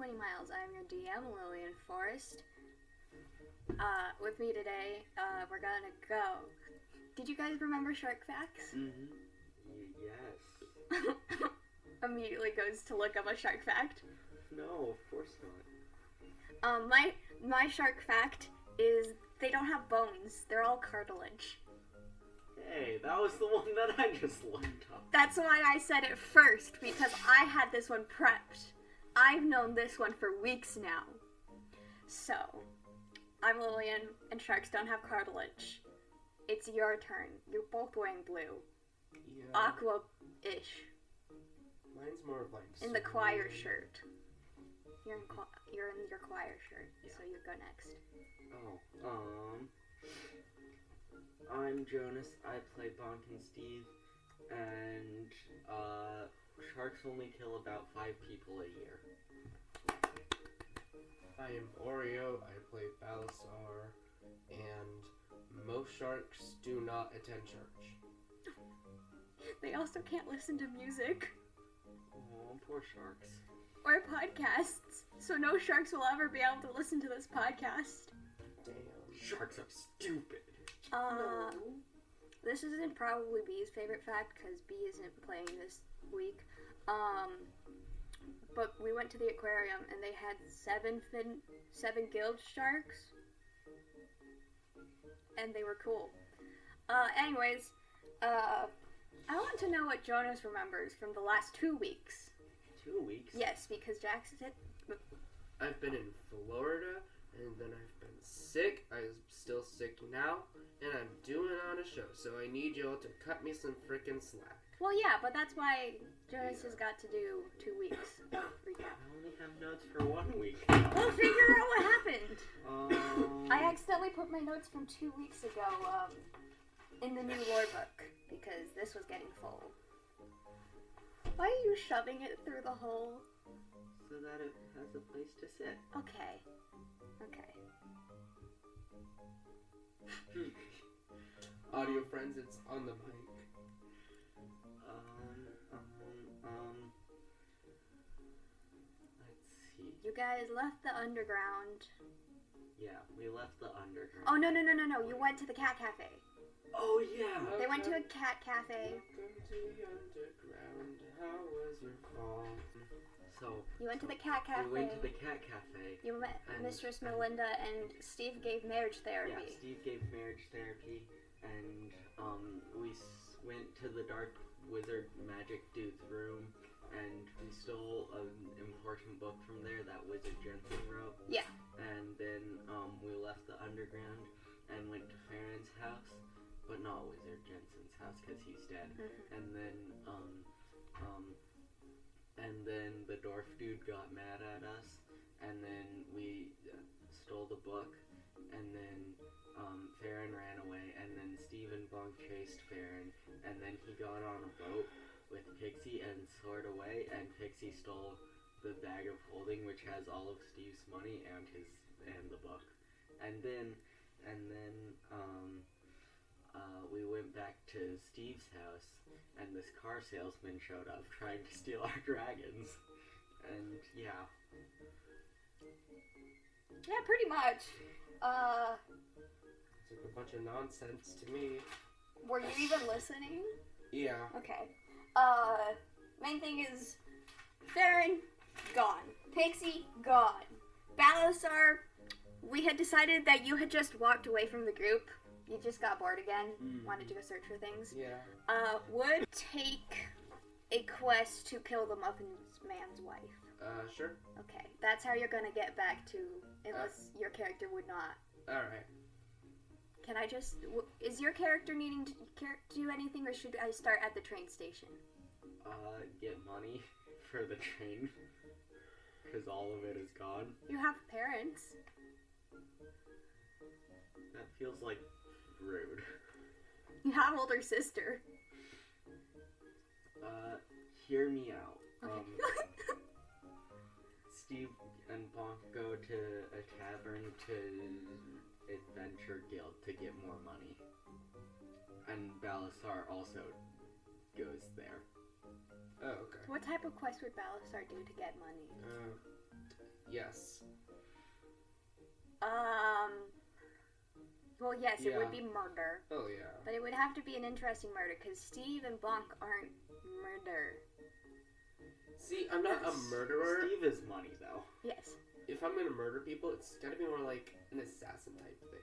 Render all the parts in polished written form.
20 Miles. I'm your DM, Lillian Forest. With me today, we're gonna go. Did you guys remember Shark Facts? Mm-hmm. Yes. Immediately goes to look up a shark fact. No, of course not. My shark fact is they don't have bones. They're all cartilage. Hey, that was the one that I just looked up. That's why I said it first, because I had this one prepped. I've known this one for weeks now. So, I'm Lillian, and sharks don't have cartilage. It's your turn. You're both wearing blue. Yeah. Aqua-ish. Mine's more of like... In the choir shirt. You're in your choir shirt, Yeah. so you go next. I'm Jonas. I play Bonk and Steve, and sharks only kill about 5 people a year. I am Oreo. I play Balasar, and most sharks do not attend church. They also can't listen to music Oh, poor sharks. or podcasts, so no sharks will ever be able to listen to this podcast. Damn. Sharks are stupid. This isn't probably B's favorite fact, because B isn't playing this week. But we went to the aquarium, and they had 7 gill sharks. And they were cool. Anyways, I want to know what Jonas remembers from the last 2 weeks. 2 weeks? Yes, because Jackson said... I've been in Florida, and then I've been sick. I'm still sick now, and I'm doing on a show, so I need y'all to cut me some frickin' slack. Well, yeah, but that's why Jonas has got to do 2 weeks of recap. I only have notes for 1 week. We'll figure out what happened. I accidentally put my notes from 2 weeks ago in the new lore book because this was getting full. Why are you shoving it through the hole? So that it has a place to sit. Okay. Audio friends, it's on the mic. Let's see. You guys left the underground. Yeah, we left the underground. Oh, no. You went to the cat cafe. Oh, yeah. They went to a cat cafe. Welcome to the underground. How was your fall? So, You went to the cat cafe. we went to the cat cafe. You met and- Mistress Melinda, and Steve gave marriage therapy. Yeah, Steve gave marriage therapy, and we went to the dark wizard magic dude's room, and we stole an important book from there that Wizard Jensen wrote. Yeah. And then we left the underground and went to Farron's house, but not Wizard Jensen's house because he's dead. Mm-hmm. And then the dwarf dude got mad at us, and then we stole the book, and then Farron ran away, and then Steve and Bonk chased Farron, and then he got on a boat with Pixie and soared away, and Pixie stole the bag of holding, which has all of Steve's money and the book. And then we went back to Steve's house, and this car salesman showed up trying to steal our dragons. And yeah. Yeah, pretty much. It's like a bunch of nonsense to me. Were you even listening? Yeah. Okay. Main thing is Farron, gone. Pixie, gone. Balasar, we had decided that you had just walked away from the group. You just got bored again. Wanted to go search for things. Yeah. Would take a quest to kill the Muffin Man's wife. Sure. Okay, that's how you're gonna get back to, unless your character would not. Alright. Can I just, is your character needing to do anything, or should I start at the train station? Get money for the train, because all of it is gone. You have parents. That feels like rude. You have older sister. Hear me out. Okay. Steve and Bonk go to a tavern to Adventure Guild to get more money. And Balasar also goes there. Oh, okay. What type of quest would Balasar do to get money? Yes. Well, yes, it Yeah. would be murder. Oh, yeah. But it would have to be an interesting murder, because Steve and Bonk aren't murder. See, I'm not a murderer. Steve is money, though. Yes. If I'm gonna murder people, it's gotta be more like an assassin type thing.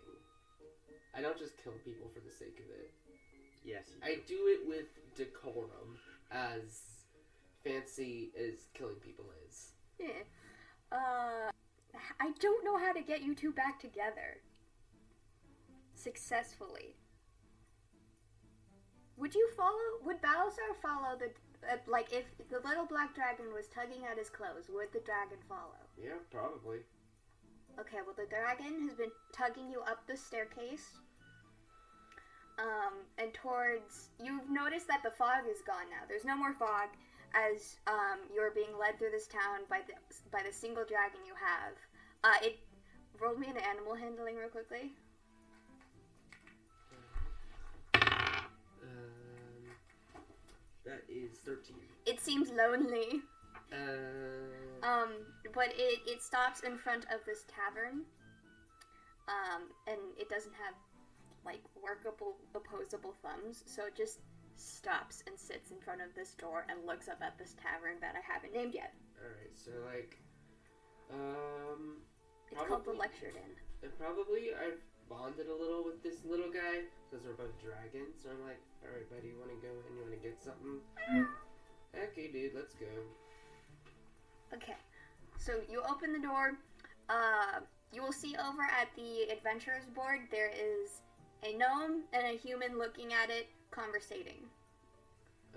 I don't just kill people for the sake of it. Yes, you I do it with decorum, as fancy as killing people is. Yeah. I don't know how to get you two back together. Successfully. Would Balasar follow the, like, if the little black dragon was tugging at his clothes, would the dragon follow? Yeah, probably. Okay, well, the dragon has been tugging you up the staircase. And towards, you've noticed that the fog is gone now. There's no more fog as you're being led through this town by the single dragon you have. Roll me an animal handling real quickly. That is 13. It seems lonely. Uh, But it stops in front of this tavern. And it doesn't have, like, workable, opposable thumbs, so it just stops and sits in front of this door and looks up at this tavern that I haven't named yet. Alright, so, like, It's called the Lectured Inn. probably I've bonded a little with this little guy, because we're both dragons, so I'm like, alright, buddy, you wanna go in, you wanna get something? Okay, dude, let's go. Okay, so you open the door. You will see over at the adventurers board there is a gnome and a human looking at it, conversating.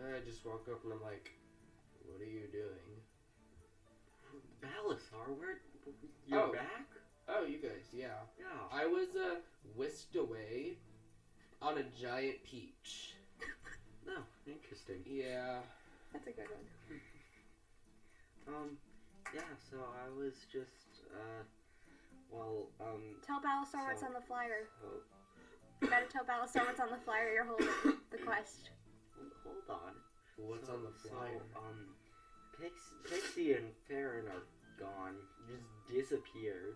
I just walk up and I'm like, what are you doing? Balasar, you're back? Oh, you guys, yeah. Yeah. I was, whisked away on a giant peach. No, interesting. Yeah. That's a good one. Yeah, so I was just, Tell Balasar what's on the flyer. Oh, You gotta tell Balasar what's on the flyer you're holding. The quest. hold on. What's on the flyer? So, Pixie and Farron are gone, just disappeared.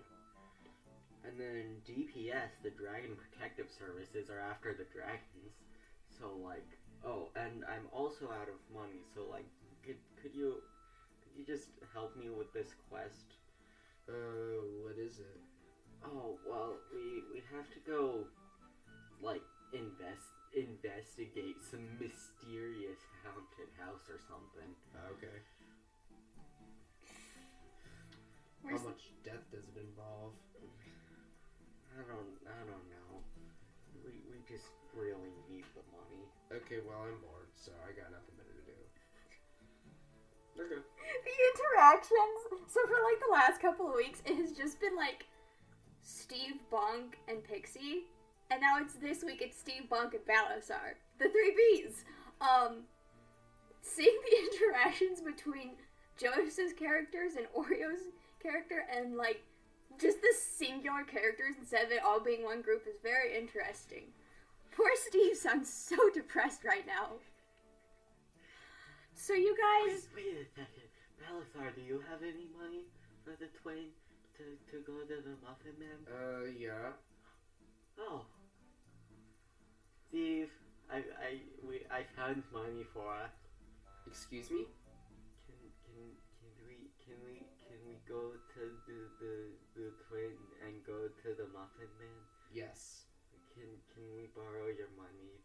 And then DPS, the Dragon Protective Services, are after the dragons. So, like, oh, and I'm also out of money, so, like, could you just help me with this quest? What is it? Oh, well, we have to go, like, investigate some mysterious haunted house or something. Okay. Where's How much death does it involve? I don't know. We just really need the money. Okay, well, I'm bored, so I got nothing better to do. Okay. the interactions? So for like the last couple of weeks, it has just been like Steve, Bonk, and Pixie. And now this week it's Steve, Bonk, and Balasar. The 3Bs. Seeing the interactions between Jonas's characters and Oreo's character and like just the singular characters instead of it all being one group is very interesting. Poor Steve sounds so depressed right now. So you guys... Wait a second. Balasar, do you have any money for the twin to go to the Muffin Man? Yeah. Oh. Steve, I found money for us. Excuse me? Can we go to the twin and go to the Muffin Man? Yes. Can we borrow your money?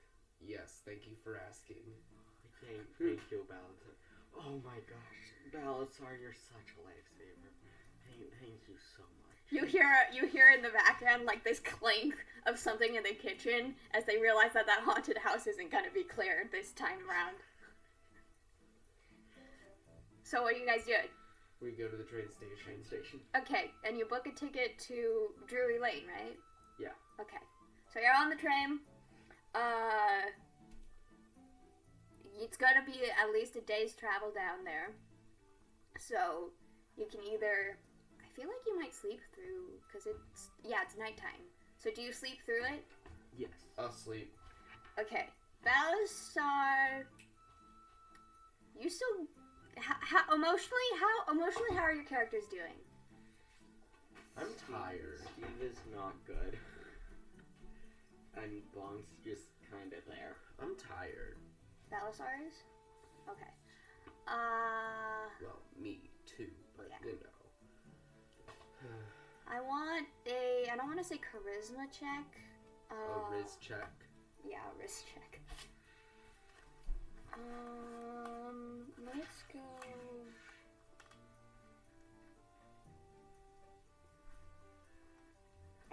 Yes, thank you for asking. Thank you, Balasar. Oh my gosh, Balasar, you're such a lifesaver. Thank you so much. You hear in the background like this clink of something in the kitchen as they realize that haunted house isn't going to be cleared this time around. So what do you guys do? We go to the train station. Okay, and you book a ticket to Drury Lane, right? Yeah. Okay. So you're on the train. It's gonna be at least a day's travel down there. So you can either... I feel like you might sleep through, because it's nighttime. So do you sleep through it? Yes. I'll sleep. Okay. Balasar... You still... How emotionally, how are your characters doing? I'm tired. Steve is not good. And Bonk's just kind of there. I'm tired. Balasar is? Okay. Well, me too, but Yeah. you know. I don't want to say charisma check. A Riz check. Yeah, Riz check. Let's go.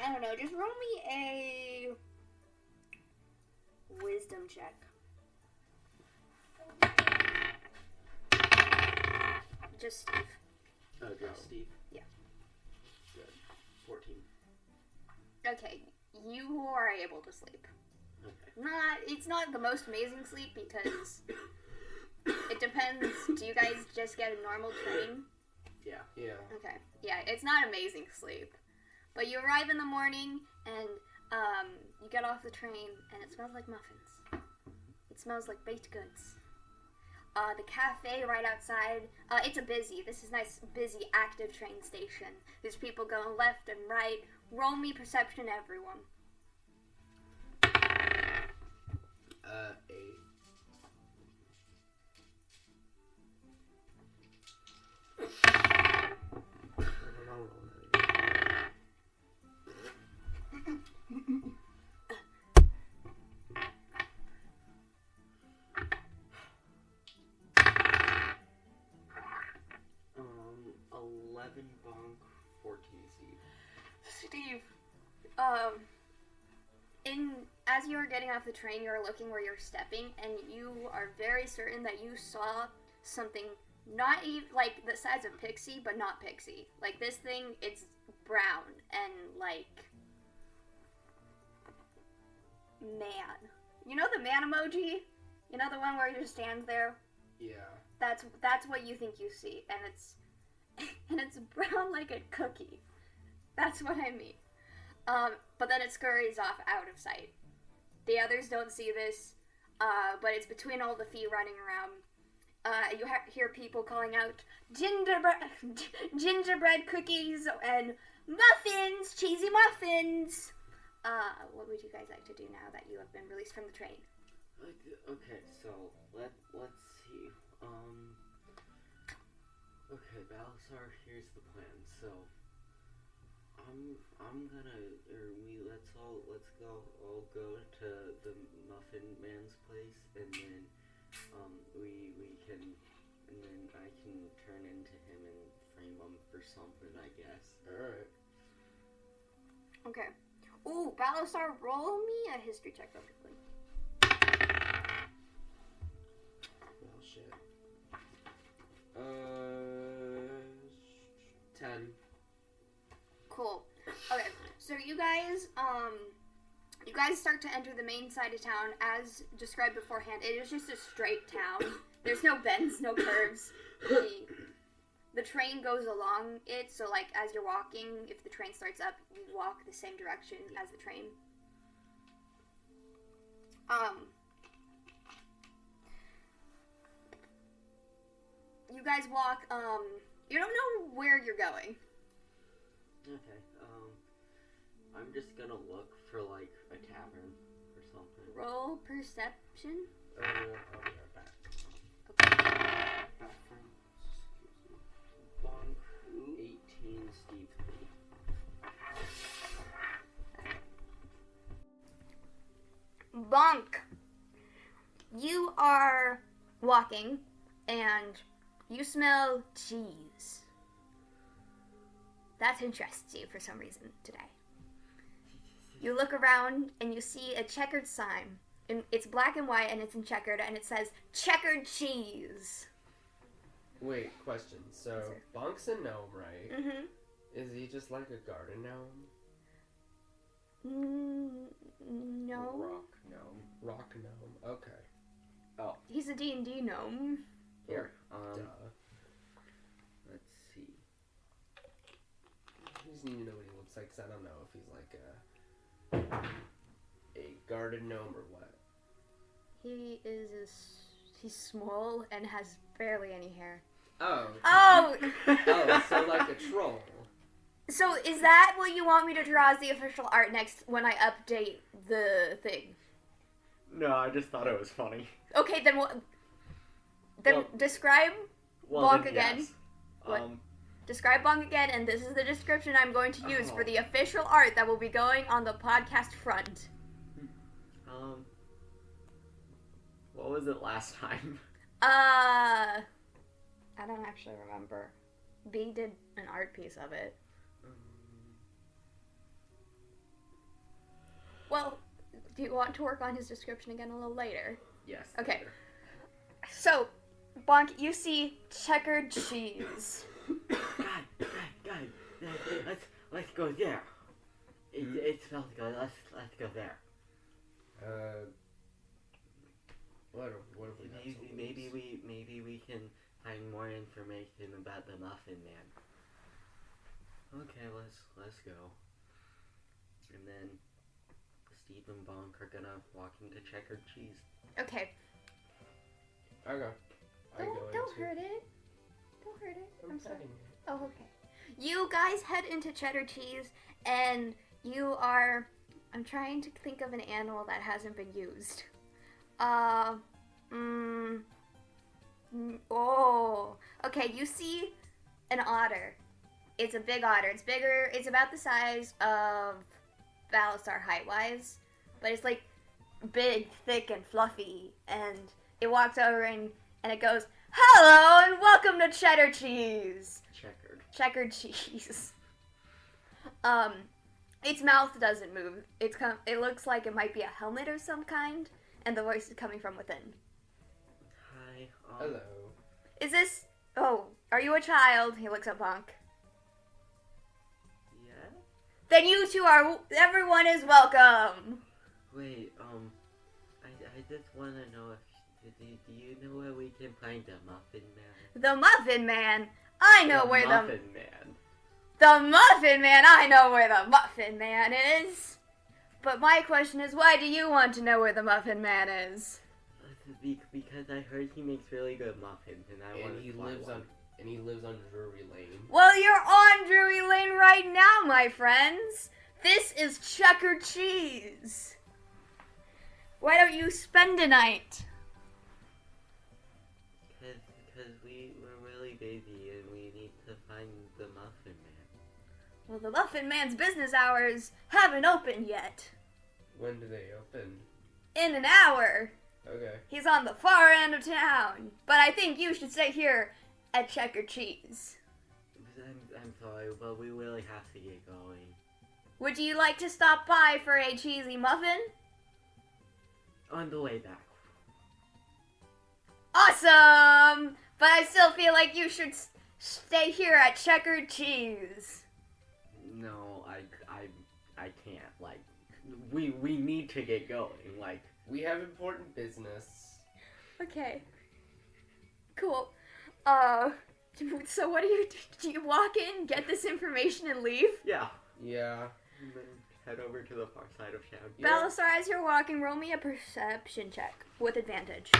I don't know, just roll me a wisdom check. Just Steve. Oh, just Steve? Yeah. Good. 14. Okay, you are able to sleep. Okay. It's not the most amazing sleep because it depends. Do you guys just get a normal train? Yeah. Yeah. Okay. Yeah, it's not amazing sleep. But you arrive in the morning and you get off the train and it smells like muffins. It smells like baked goods. The cafe right outside, this is nice, busy, active train station. There's people going left and right. Roll me perception, everyone. 8. Um, 11 Bonk, 14 Steve. Steve, as you were getting off the train, you were looking where you're stepping, and you are very certain that you saw something not even like the size of Pixie, but not Pixie. Like this thing, it's brown and like man. You know the man emoji? You know the one where he just stands there? Yeah. That's what you think you see, and it's brown like a cookie. That's what I mean. But then it scurries off out of sight. The others don't see this, but it's between all the feet running around. You hear people calling out, gingerbread cookies and muffins, cheesy muffins. What would you guys like to do now that you have been released from the train? Okay, so let's see. Okay, Balasar, here's the plan. So let's all go to the Muffin Man's place, and then I can turn into him and frame him for something, I guess. Alright. Okay. Ooh, Balasar, roll me a history check real quickly. Well, shit. 10. Cool. Okay, so you guys start to enter the main side of town as described beforehand. It is just a straight town. There's no bends, no curves. The train goes along it, so like as you're walking, if the train starts up, you walk the same direction as the train. You guys walk, you don't know where you're going. Okay, I'm just gonna look for, like, a tavern or something. Roll perception. I'll be right back. Bathroom. Excuse me. Bonk, 18, Steve 3. Bonk. You are walking, and you smell cheese. That interests you for some reason today. You look around and you see a checkered sign. And it's black and white and it's in checkered and it says checkered cheese. Wait, question. So, Yes, sir. Bonk's a gnome, right? Mm-hmm. Is he just like a garden gnome? No. Rock gnome. Rock gnome. Okay. Oh, He's a D&D gnome. here. Duh. Let's see. I just need to know what he looks like, because I don't know if he's like a garden gnome or what. He's small and has barely any hair. Oh. Oh! Oh, so like a troll. So is that what you want me to draw as the official art next when I update the thing? No, I just thought it was funny. Okay, then what? Then Well- describe Bonk then again. yes. What? Describe Bonk again, and this is the description I'm going to use for the official art that will be going on the podcast front. What was it last time? I don't actually remember. B did an art piece of it. Well, do you want to work on his description again a little later? Yes. Okay. later. So, Bonk, you see checkered cheese. God, let's go there. It smells good. Let's go there. What if we got some Maybe we can find more information about the Muffin Man. Okay, let's go. And then Steve and Bonk are gonna walk into checkered cheese. Okay. Okay. Don't hurt it. Don't hurt it. I'm sorry. petting it. Oh, okay. You guys head into cheddar cheese, and you are... I'm trying to think of an animal that hasn't been used. Okay, you see an otter. It's a big otter. It's bigger. It's about the size of Balasar height-wise, but it's like big, thick, and fluffy. And it walks over and it goes, "Hello and welcome to cheddar cheese." Checkered cheese. Its mouth doesn't move. It looks like it might be a helmet or some kind, and the voice is coming from within. Hi. Hello. Is this... Oh, are you a child? He looks at Bonk. Yeah? Then you two are... Everyone is welcome! Wait, I just want to know if... Do you know where we can find the Muffin Man? The Muffin Man? I know where the... Muffin Man. The Muffin Man? I know where the Muffin Man is! But my question is, why do you want to know where the Muffin Man is? Because I heard he makes really good muffins, and I want to try one. And he lives on Drury Lane. Well, you're on Drury Lane right now, my friends! This is checkered cheese! Why don't you spend a night? Because we're really busy, and we need to find the Muffin Man. Well, the Muffin Man's business hours haven't opened yet. When do they open? In an hour. Okay. He's on the far end of town. But I think you should stay here at Checkered Cheese. I'm sorry, but we really have to get going. Would you like to stop by for a cheesy muffin? On the way back. Awesome! But I still feel like you should stay here at Checkered Cheese. No, I can't. Like, we need to get going. Like, We have important business. Okay. Cool. So what do you walk in, get this information, and leave? yeah. Yeah. And then head over to the far side of town. Yeah. Balasar, as you're walking, roll me a perception check with advantage.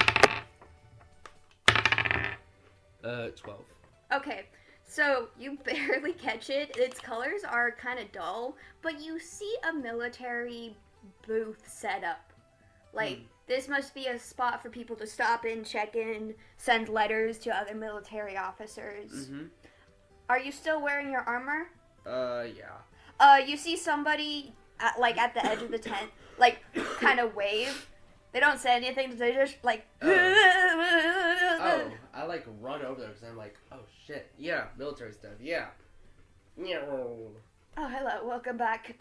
12. Okay, so you barely catch it. Its colors are kind of dull, but you see a military booth set up. Like, this must be a spot for people to stop in, check in, send letters to other military officers. Mm-hmm. Are you still wearing your armor? Yeah. You see somebody, at the edge of the tent, like, kind of wave. They don't say anything, they just, like... Oh, I like run over there because I'm like, oh shit, yeah, military stuff, yeah. Oh, hello, welcome back.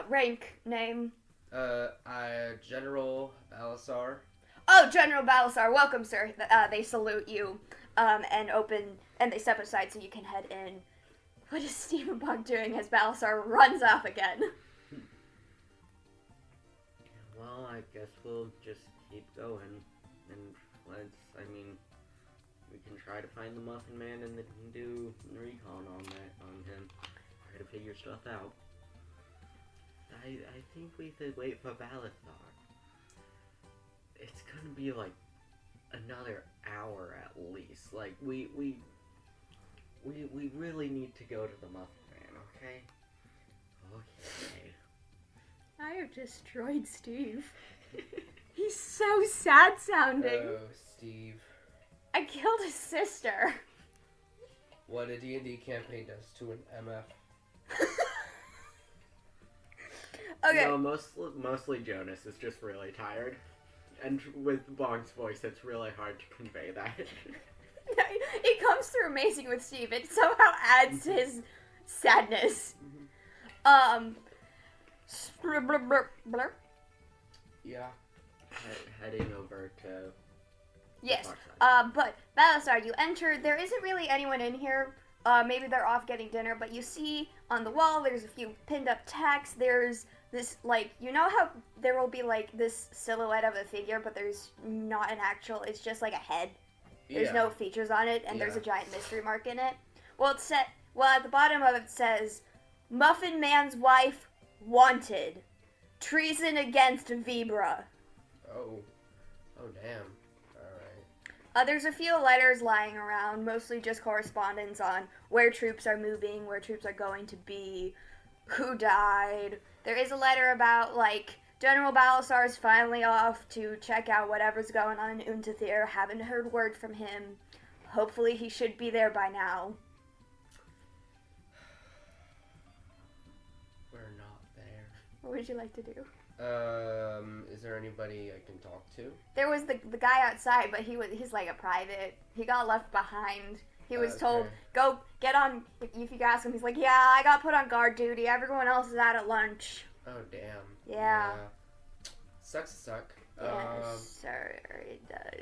Rank, name? General Balasar. Oh, General Balasar, welcome, sir. They salute you, and they step aside so you can head in. What is Stephen Bonk doing as Balasar runs off again? Well, I guess we'll just keep going, and we can try to find the Muffin Man and then do recon on him, try to figure stuff out. I think we should wait for Balasar. It's gonna be like another hour at least. Like we We really need to go to the Muffin Man, okay? Okay. I have destroyed Steve. He's so sad sounding. Oh, Steve. I killed his sister. What a D&D campaign does to an MF. Okay. No, mostly Jonas is just really tired. And with Bonk's voice, it's really hard to convey that. It comes through amazing with Steve. It somehow adds to his sadness. Blur. Yeah. Heading over to... Yes. the far side. But Balasar, you enter. There isn't really anyone in here. Maybe they're off getting dinner, but you see on the wall there's a few pinned up texts. There's this, like, you know how there will be, like, this silhouette of a figure, but there's not an actual, it's just like a head. There's no features on it, and there's a giant mystery mark in it. Well, at the bottom of it says, Muffin Man's wife wanted. Treason against Vibra. Oh. Oh, damn. Alright. There's a few letters lying around, mostly just correspondence on where troops are moving, where troops are going to be, who died. There is a letter about, like, General Balasar is finally off to check out whatever's going on in Untathir. Haven't heard word from him. Hopefully he should be there by now. We're not there. What would you like to do? Is there anybody I can talk to? There was the guy outside, but he's like a private. He got left behind. He was told, go get on, if you ask him, he's like, yeah, I got put on guard duty. Everyone else is out at lunch. Oh, damn. Yeah. Sucks to suck. Yes, sir, it does.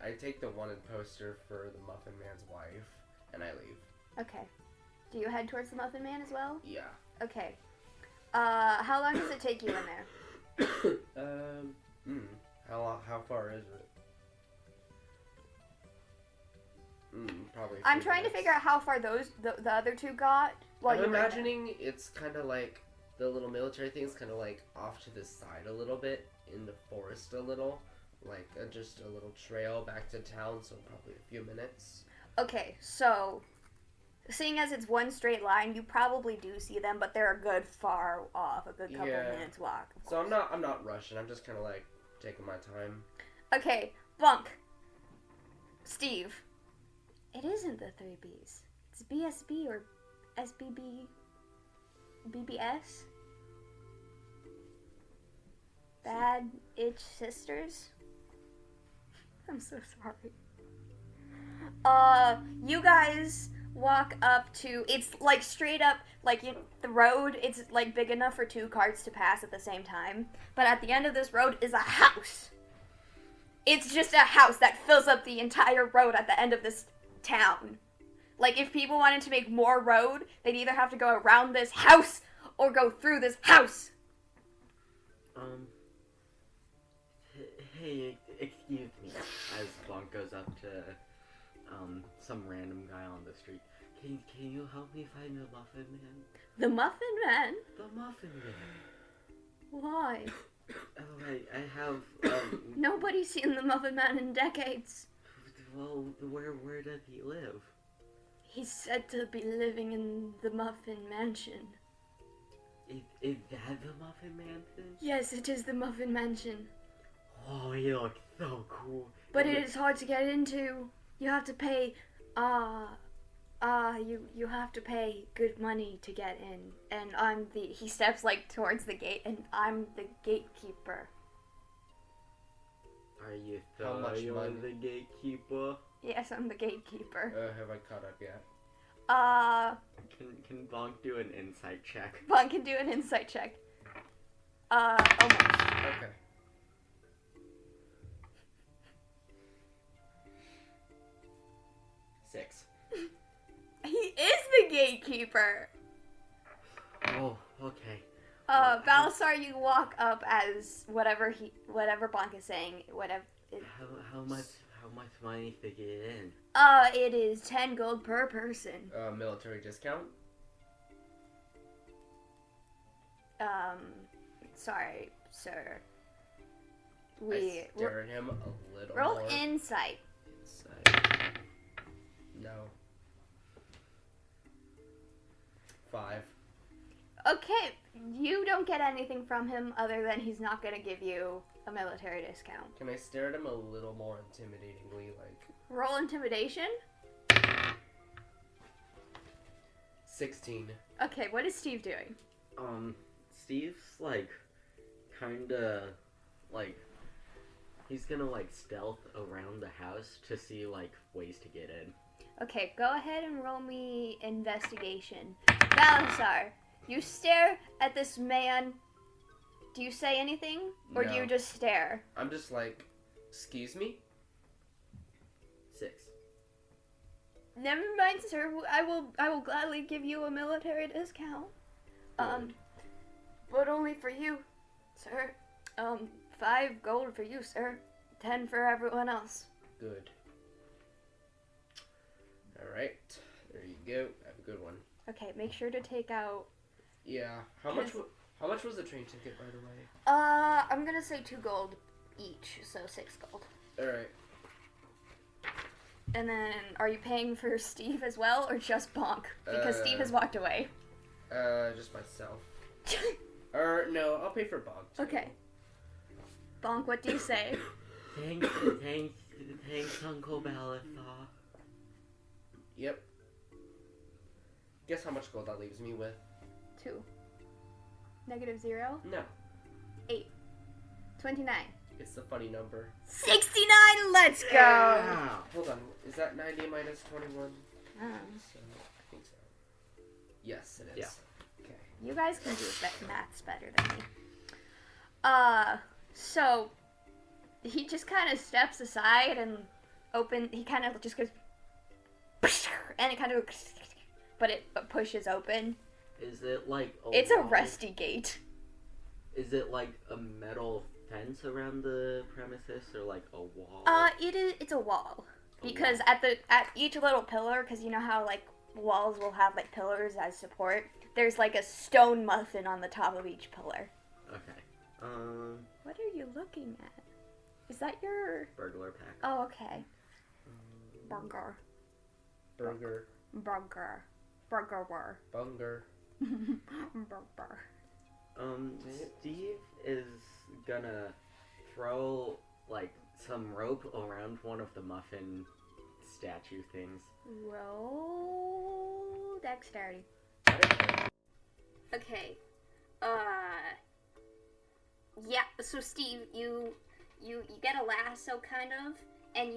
I take the wanted poster for the Muffin Man's wife, and I leave. Okay. Do you head towards the Muffin Man as well? Yeah. Okay. How long does it take you in there? How far is it? Probably. I'm trying to figure out how far the other two got. I'm imagining it's kind of like the little military thing's kind of like off to the side a little bit in the forest a little, like just a little trail back to town. So probably a few minutes. Okay, so seeing as it's one straight line, you probably do see them, but they're a good far off, a good couple minutes walk. So I'm not rushing. I'm just kind of like taking my time. Okay, Bonk. Steve. It isn't the 3 Bs. It's BSB or SBB, BBS. Bad Itch Sisters. I'm so sorry. You guys walk up to, it's like straight up, like the road, it's like big enough for 2 carts to pass at the same time. But at the end of this road is a house. It's just a house that fills up the entire road at the end of this town. Like, if people wanted to make more road, they'd either have to go around this house or go through this house. Hey, excuse me, as Bonk goes up to, some random guy on the street. Can you help me find the Muffin Man? The Muffin Man? The Muffin Man. Why? Oh, I have, Nobody's seen the Muffin Man in decades. Well, where does he live? He's said to be living in the Muffin Mansion. Is that the Muffin Mansion? Yes, it is the Muffin Mansion. Oh, he looks so cool. But it is hard to get into. You have to pay, you have to pay good money to get in. And he steps like towards the gate, and I'm the gatekeeper. Are you How much money? the gatekeeper? Yes, I'm the gatekeeper. Have I caught up yet? Can Bonk do an insight check? Bonk can do an insight check. Almost. Okay. Six. He is the gatekeeper. Oh, okay. Balasar, you walk up as whatever Bonk is saying, How much money to get in? It is 10 gold per person. Military discount? Sorry, sir. I stare at him a little Roll more. insight. Insight. No. 5. Okay, you don't get anything from him other than he's not gonna give you a military discount. Can I stare at him a little more intimidatingly, like... Roll intimidation. 16. Okay, what is Steve doing? Steve's, like, kinda, like, he's gonna, like, stealth around the house to see, like, ways to get in. Okay, go ahead and roll me investigation. Balasar, you stare at this man. Do you say anything? Or do No. you just stare? I'm just like, excuse me? 6. Never mind, sir. I will gladly give you a military discount. Good. But only for you, sir. 5 gold for you, sir. 10 for everyone else. Good. Alright. There you go. Have a good one. Okay, make sure to take out... Yeah. How much was the train ticket, by the way? I'm gonna say 2 gold each, so 6 gold. Alright. And then, are you paying for Steve as well, or just Bonk? Because Steve has walked away. Just myself. No, I'll pay for Bonk, too. Okay. Bonk, what do you say? Thanks, Uncle Balasar. Yep. Guess how much gold that leaves me with? 2. -0? No. 8. 29. It's the funny number. 69, let's go! Yeah. Hold on. Is that 90 minus 21? Oh. So, I think so. Yes, it is. Yeah. Okay. You guys can do maths better than me. So, he just kind of steps aside and he kind of just goes, and it kind of, but it pushes open. Is it like It's a wall? rusty gate. Is it like a metal fence around the premises or like a wall? It's a wall. Because at each little pillar, because you know how like walls will have like pillars as support, there's like a stone muffin on the top of each pillar. Okay. What are you looking at? Is that your... Burglar pack. Oh, okay. Burger. Burger. Burger. Burger. Bunger. Burger. Steve is gonna throw like some rope around one of the muffin statue things. Roll dexterity. Okay. Yeah, so Steve, you get a lasso kind of, and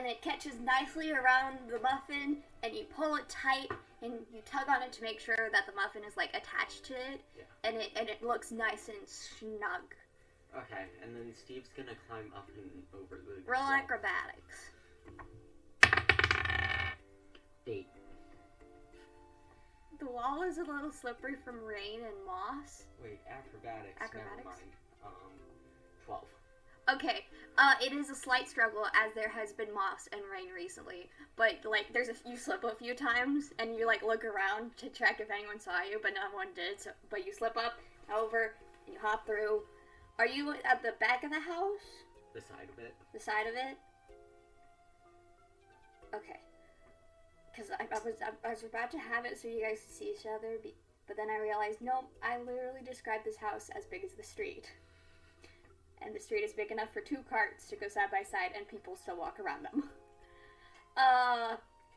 it catches nicely around the muffin, and you pull it tight, and you tug on it to make sure that the muffin is like attached to it, Yeah. and it looks nice and snug. Okay, and then Steve's gonna climb up and over the Roll wall. acrobatics. 8. The wall is a little slippery from rain and moss. Wait, acrobatics. Acrobatics? Never mind. 12. Okay, it is a slight struggle as there has been moss and rain recently, but like you slip a few times and you like look around to check if anyone saw you, but no one did. So, but you slip up, over, and you hop through. Are you at the back of the house? The side of it. The side of it? Okay. Because I was about to have it so you guys could see each other, but then I realized, no, I literally described this house as big as the street. And the street is big enough for 2 carts to go side by side and people still walk around them.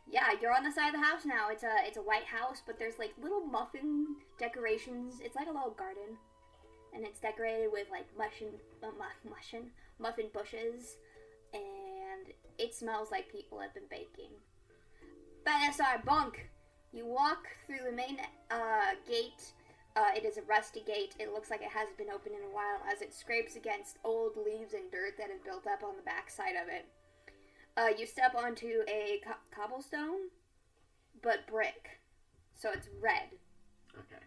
Yeah, you're on the side of the house now. It's a white house, but there's like little muffin decorations. It's like a little garden. And it's decorated with like muffin bushes. And it smells like people have been baking. Balasar, Bonk! You walk through the main gate. It is a rusty gate. It looks like it hasn't been opened in a while as it scrapes against old leaves and dirt that have built up on the backside of it. You step onto a cobblestone, but brick. So it's red. Okay.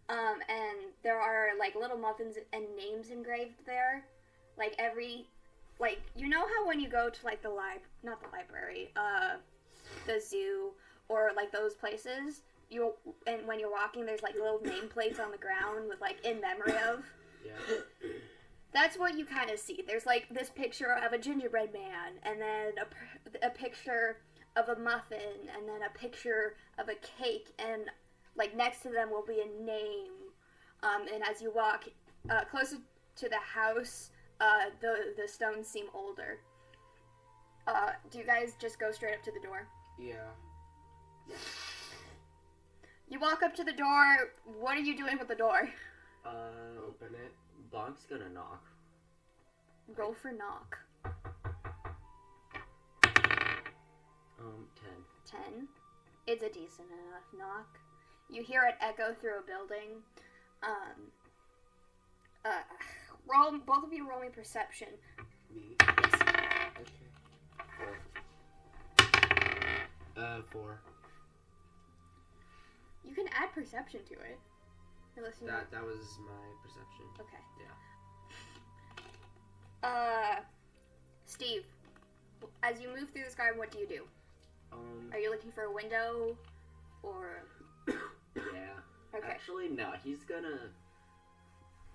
And there are like little muffins and names engraved there. You know how when you go to like not the library, the zoo, or like those places, and when you're walking, there's like little nameplates on the ground with like in memory of. Yeah. that's what you kind of see. There's like this picture of a gingerbread man, and then a picture of a muffin, and then a picture of a cake, and like next to them will be a name. And as you walk closer to the house, the stones seem older. Do you guys just go straight up to the door? Yeah. You walk up to the door. What are you doing with the door? Open it. Bonk's gonna knock. Roll for knock. 10. 10. It's a decent enough knock. You hear it echo through a building. Both of you roll me perception. Me? Yes. Okay. 4. You can add perception to it. Unless you That was my perception. Okay. Yeah. Steve, as you move through this garden, what do you do? Are you looking for a window, or? Yeah. Okay. Actually, no. He's gonna.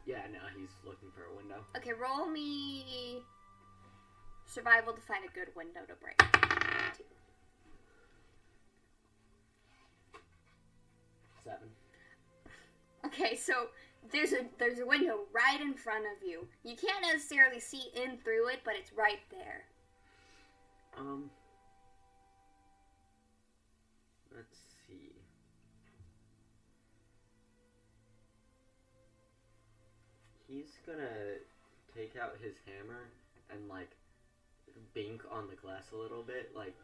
Yeah, no. He's looking for a window. Okay, roll me survival to find a good window to break. 2. 7. Okay, so there's a window right in front of you. You can't necessarily see in through it, but it's right there. Let's see. He's gonna take out his hammer and like bink on the glass a little bit, like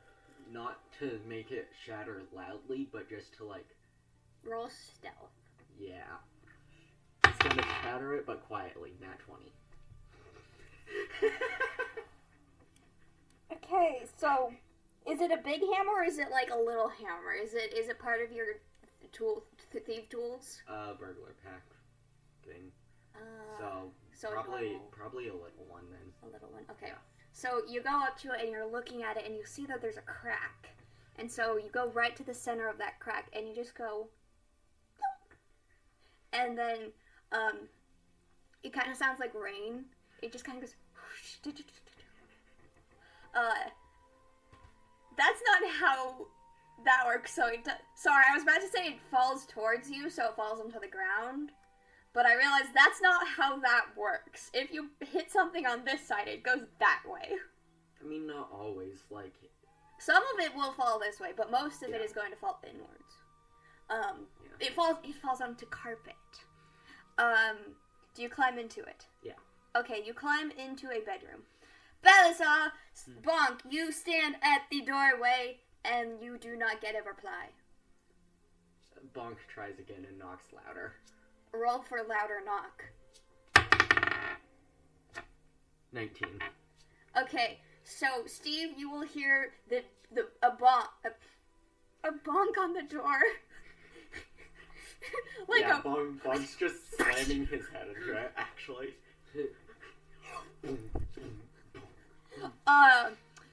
not to make it shatter loudly, but just to like Roll stealth. Yeah. He's gonna shatter it, but quietly. Nat 20. Okay, so is it a big hammer or is it like a little hammer? Is it part of your thief tools? Burglar pack thing. So probably normal. probably a little one then. A little one. Okay. Yeah. So you go up to it and you're looking at it and you see that there's a crack. And so you go right to the center of that crack and you just go and then it kind of sounds like rain. It just kind of goes that's not how that works. So sorry, I was about to say it falls towards you, so it falls onto the ground. But I realized that's not how that works. If you hit something on this side, it goes that way. I mean, not always. Like, some of it will fall this way, but most of it is going to fall inwards. It falls onto carpet. Do you climb into it? Yeah. Okay, you climb into a bedroom. Balasar, Bonk, you stand at the doorway, and you do not get a reply. Bonk tries again and knocks louder. Roll for louder knock. 19. Okay, so Steve, you will hear a bonk on the door. Like yeah, Bonk's just slamming his head into it, actually.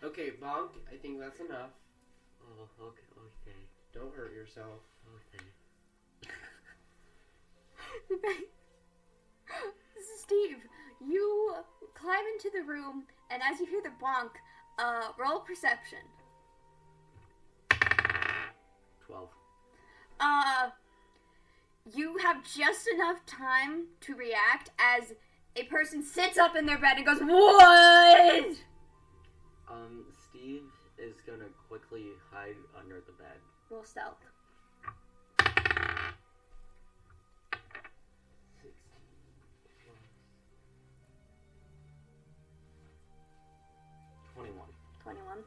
Okay, Bonk, I think that's enough. Oh, okay. Don't hurt yourself. Okay. Steve, you climb into the room, and as you hear the bonk, roll perception. 12. You have just enough time to react as a person sits up in their bed and goes, "What?" Steve is gonna quickly hide under the bed. Roll stealth. 21.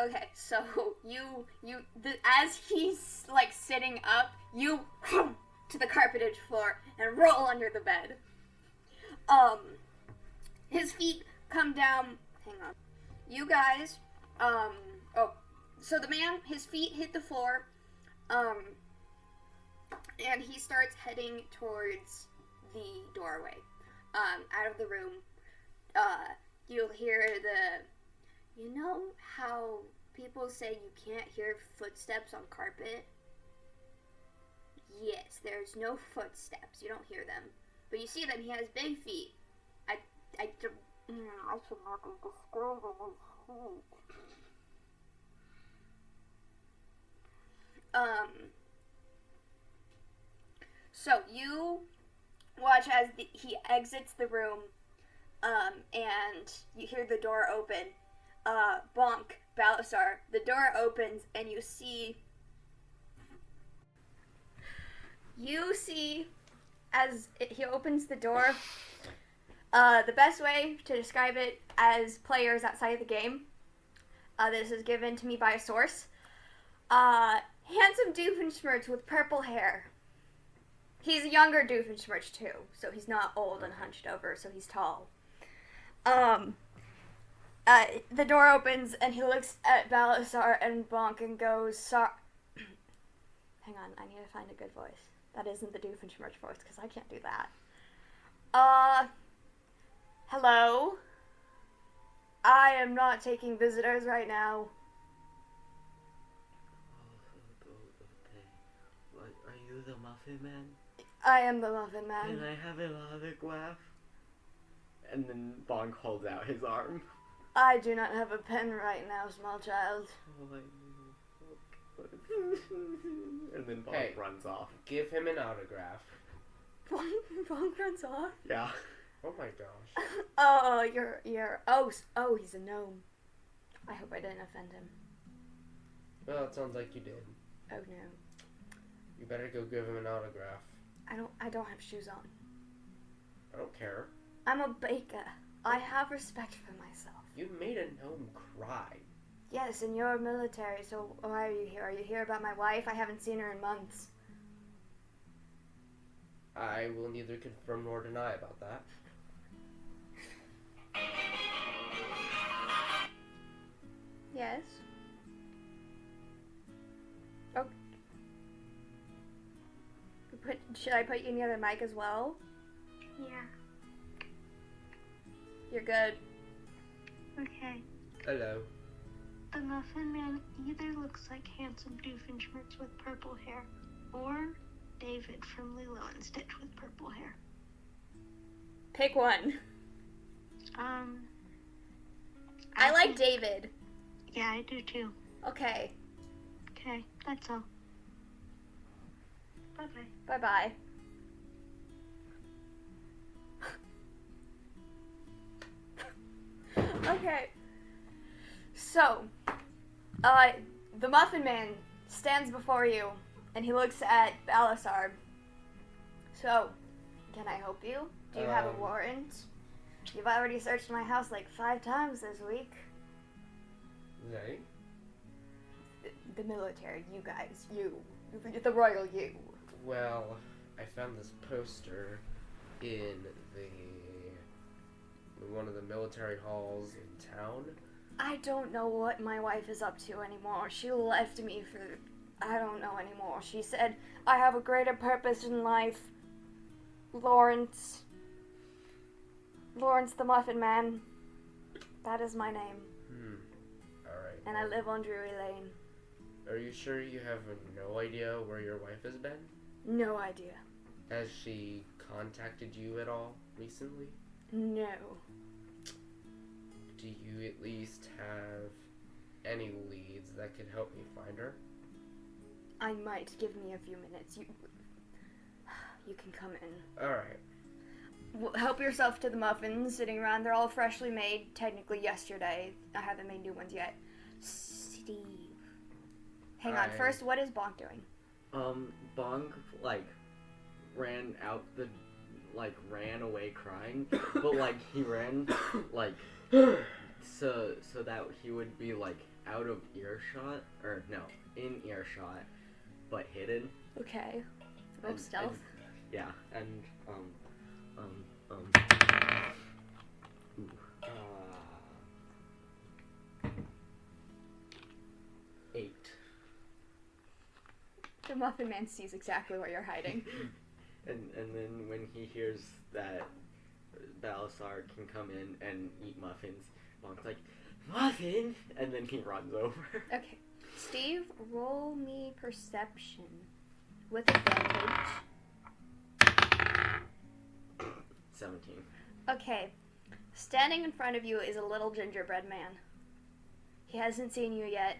Okay, so as he's like sitting up, you to the carpeted floor and roll under the bed. His feet come down. Hang on. You guys, so the man, his feet hit the floor, and he starts heading towards the doorway, out of the room. You'll hear you know how people say you can't hear footsteps on carpet? Yes, there's no footsteps. You don't hear them. But you see them. He has big feet. I cannot describe it. So you watch as he exits the room, and you hear the door open. Bonk, Balasar, the door opens, and you see as he opens the door, the best way to describe it as players outside of the game, this is given to me by a source, handsome Doofenshmirtz with purple hair. He's a younger Doofenshmirtz too, so he's not old and hunched over, so he's tall. The door opens and he looks at Balasar and Bonk and goes, hang on, I need to find a good voice. That isn't the Doofenshmirtz voice, because I can't do that. Hello? I am not taking visitors right now. Okay. What, are you the Muffin Man? I am the Muffin Man. Can I have an autograph? And then Bonk holds out his arm. I do not have a pen right now, small child. Oh, and then Bonk runs off. Give him an autograph. Bonk runs off? Yeah. Oh my gosh. Oh, he's a gnome. I hope I didn't offend him. Well, it sounds like you did. Oh no. You better go give him an autograph. I don't have shoes on. I don't care. I'm a baker. I have respect for myself. You made a gnome cry. Yes, and you're military, so why are you here? Are you here about my wife? I haven't seen her in months. I will neither confirm nor deny about that. Yes. Oh. Should I put you near the mic as well? Yeah. You're good. Okay. Hello. The Muffin Man either looks like handsome Doofenshmirtz with purple hair, or David from Lilo and Stitch with purple hair. Pick one. I like David. Yeah, I do too. Okay. Okay, that's all. Bye-bye. Bye-bye. Okay. So, the Muffin Man stands before you, and he looks at Balasar. So, can I help you? Do you have a warrant? You've already searched my house like 5 times this week. They? The military, you guys, the royal you. Well, I found this poster in one of the military halls in town. I don't know what my wife is up to anymore. She left me for... I don't know anymore. She said, I have a greater purpose in life. Lawrence the Muffin Man. That is my name. Alright. And I live on Drury Lane. Are you sure you have no idea where your wife has been? No idea. Has she contacted you at all recently? No. Do you at least have any leads that could help me find her? I might. Give me a few minutes. You can come in. Alright. Help yourself to the muffins sitting around. They're all freshly made, technically yesterday. I haven't made new ones yet. Steve. Hang on. First, what is Bonk doing? Bonk, ran away crying, but, he ran, so that he would be, out of earshot, or, no, in earshot, but hidden. Okay. Roll stealth. Yeah, and, 8. The Muffin Man sees exactly where you're hiding. And then when he hears that Balasar can come in and eat muffins, Bonk's like, Muffin! And then he runs over. Okay. Steve, roll me perception with advantage. 17. Okay. Standing in front of you is a little gingerbread man. He hasn't seen you yet.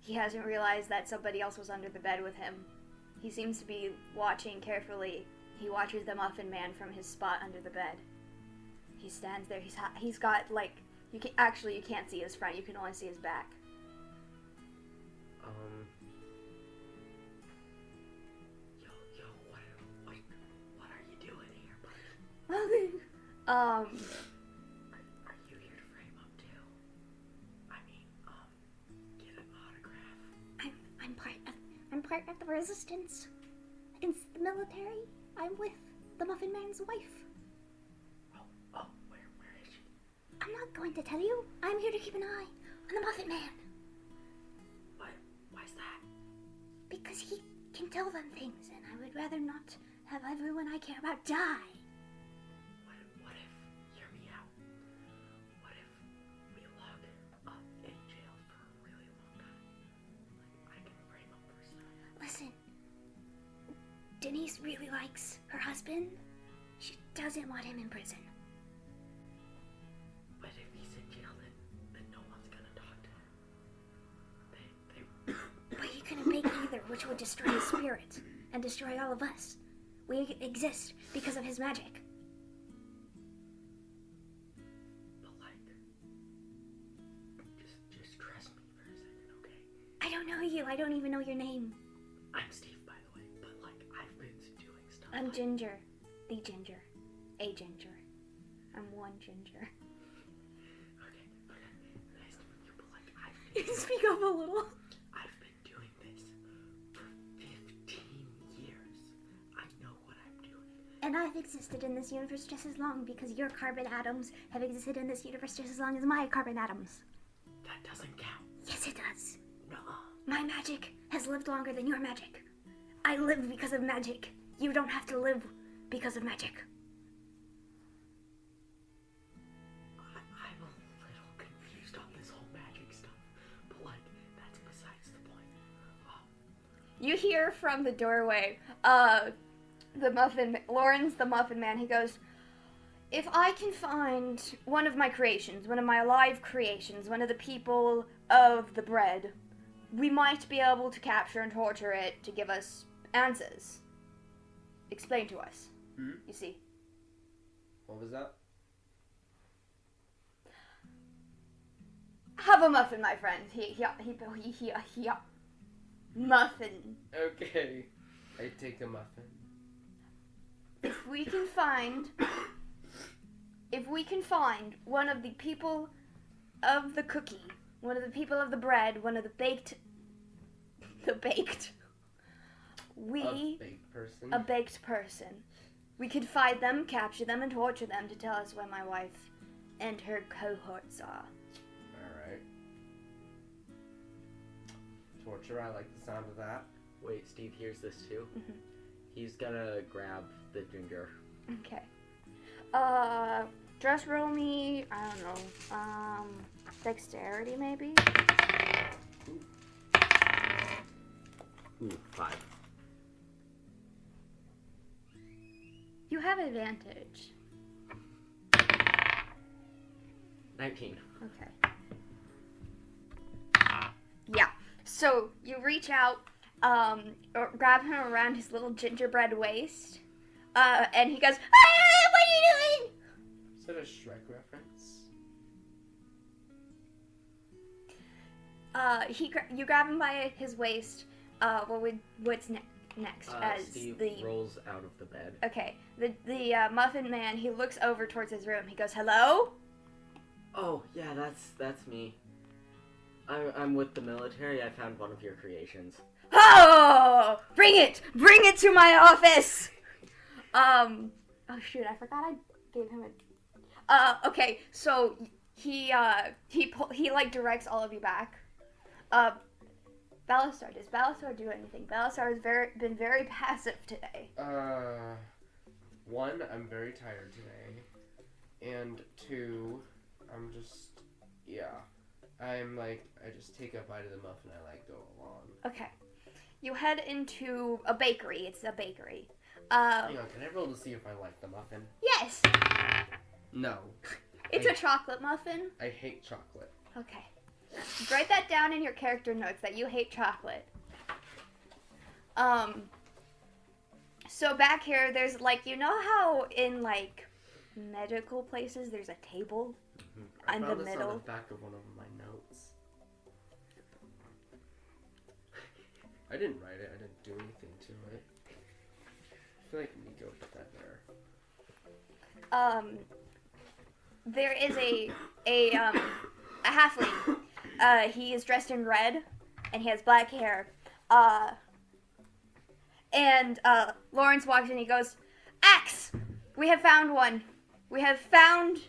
He hasn't realized that somebody else was under the bed with him. He seems to be watching carefully. He watches the Muffin Man from his spot under the bed. He stands there. He's got, like, you can't see his front. You can only see his back. What are you doing here, buddy? Are you here to frame up too? I mean, get an autograph. I'm part of the resistance against the military. I'm with the Muffin Man's wife. Oh, where is she? I'm not going to tell you. I'm here to keep an eye on the Muffin Man. Why's that? Because he can tell them things, and I would rather not have everyone I care about die. What if, hear me out, what if we lock up in jail for a really long time? Like, I can frame up for stuff. Listen, Denise really likes her husband. She doesn't want him in prison. But if he's in jail, then no one's gonna talk to him. But he couldn't make either, which would destroy his spirit and destroy all of us. We exist because of his magic. But just trust me for a second, okay? I don't know you. I don't even know your name. I'm Steve, by the way, but I've been doing stuff. I'm Ginger. The Ginger. A Ginger. I'm one Ginger. Okay. Nice to meet you, but I've been... You speak up a little. I've been doing this for 15 years. I know what I'm doing. And I've existed in this universe just as long because your carbon atoms have existed in this universe just as long as my carbon atoms. That doesn't count. Yes, it does. Nuh-uh. My magic has lived longer than your magic. I live because of magic. You don't have to live because of magic. I'm a little confused on this whole magic stuff, but that's besides the point. You hear from the doorway, Lawrence the Muffin Man, he goes, if I can find one of my creations, one of my alive creations, one of the people of the bread, we might be able to capture and torture it to give us answers. Explain to us. You see. What was that? Have a muffin, my friend. Muffin. Okay. I take a muffin. If we can find one of the people of the cookie, one of the people of the bread, one of the baked. A baked person. We could find them, capture them, and torture them to tell us where my wife and her cohorts are. Alright. Torture, I like the sound of that. Wait, Steve hears this too? Mm-hmm. He's gonna grab the ginger. Okay. Just roll me, I don't know, dexterity maybe? Ooh, 5. You have advantage. 19. Okay. Yeah. So you reach out, or grab him around his little gingerbread waist, and he goes, "Ah, what are you doing?" Is that a Shrek reference? You grab him by his waist. What's next? As Steve the rolls out of the bed. Okay. The Muffin Man. He looks over towards his room. He goes, "Hello." Oh, yeah, that's me. I'm with the military. I found one of your creations. Oh, bring it to my office. Oh shoot, I forgot I gave him a. Okay, so he like directs all of you back. Balasar, does Balasar do anything? Balasar has been very passive today. 1, I'm very tired today, and 2, I just take a bite of the muffin. I go along. Okay, you head into a bakery. It's a bakery. Hang on, can I roll to see if I like the muffin? Yes. No. It's a chocolate muffin. I hate chocolate. Okay. Write that down in your character notes that you hate chocolate. So back here, there's like, you know how in like medical places there's a table I in the found this middle? on the back of one of my notes. I didn't write it. I didn't do anything to it. I feel like Nico put that there. There is a halfling. He is dressed in red, and he has black hair. And Lawrence walks in. He goes, "Axe, we have found one. We have found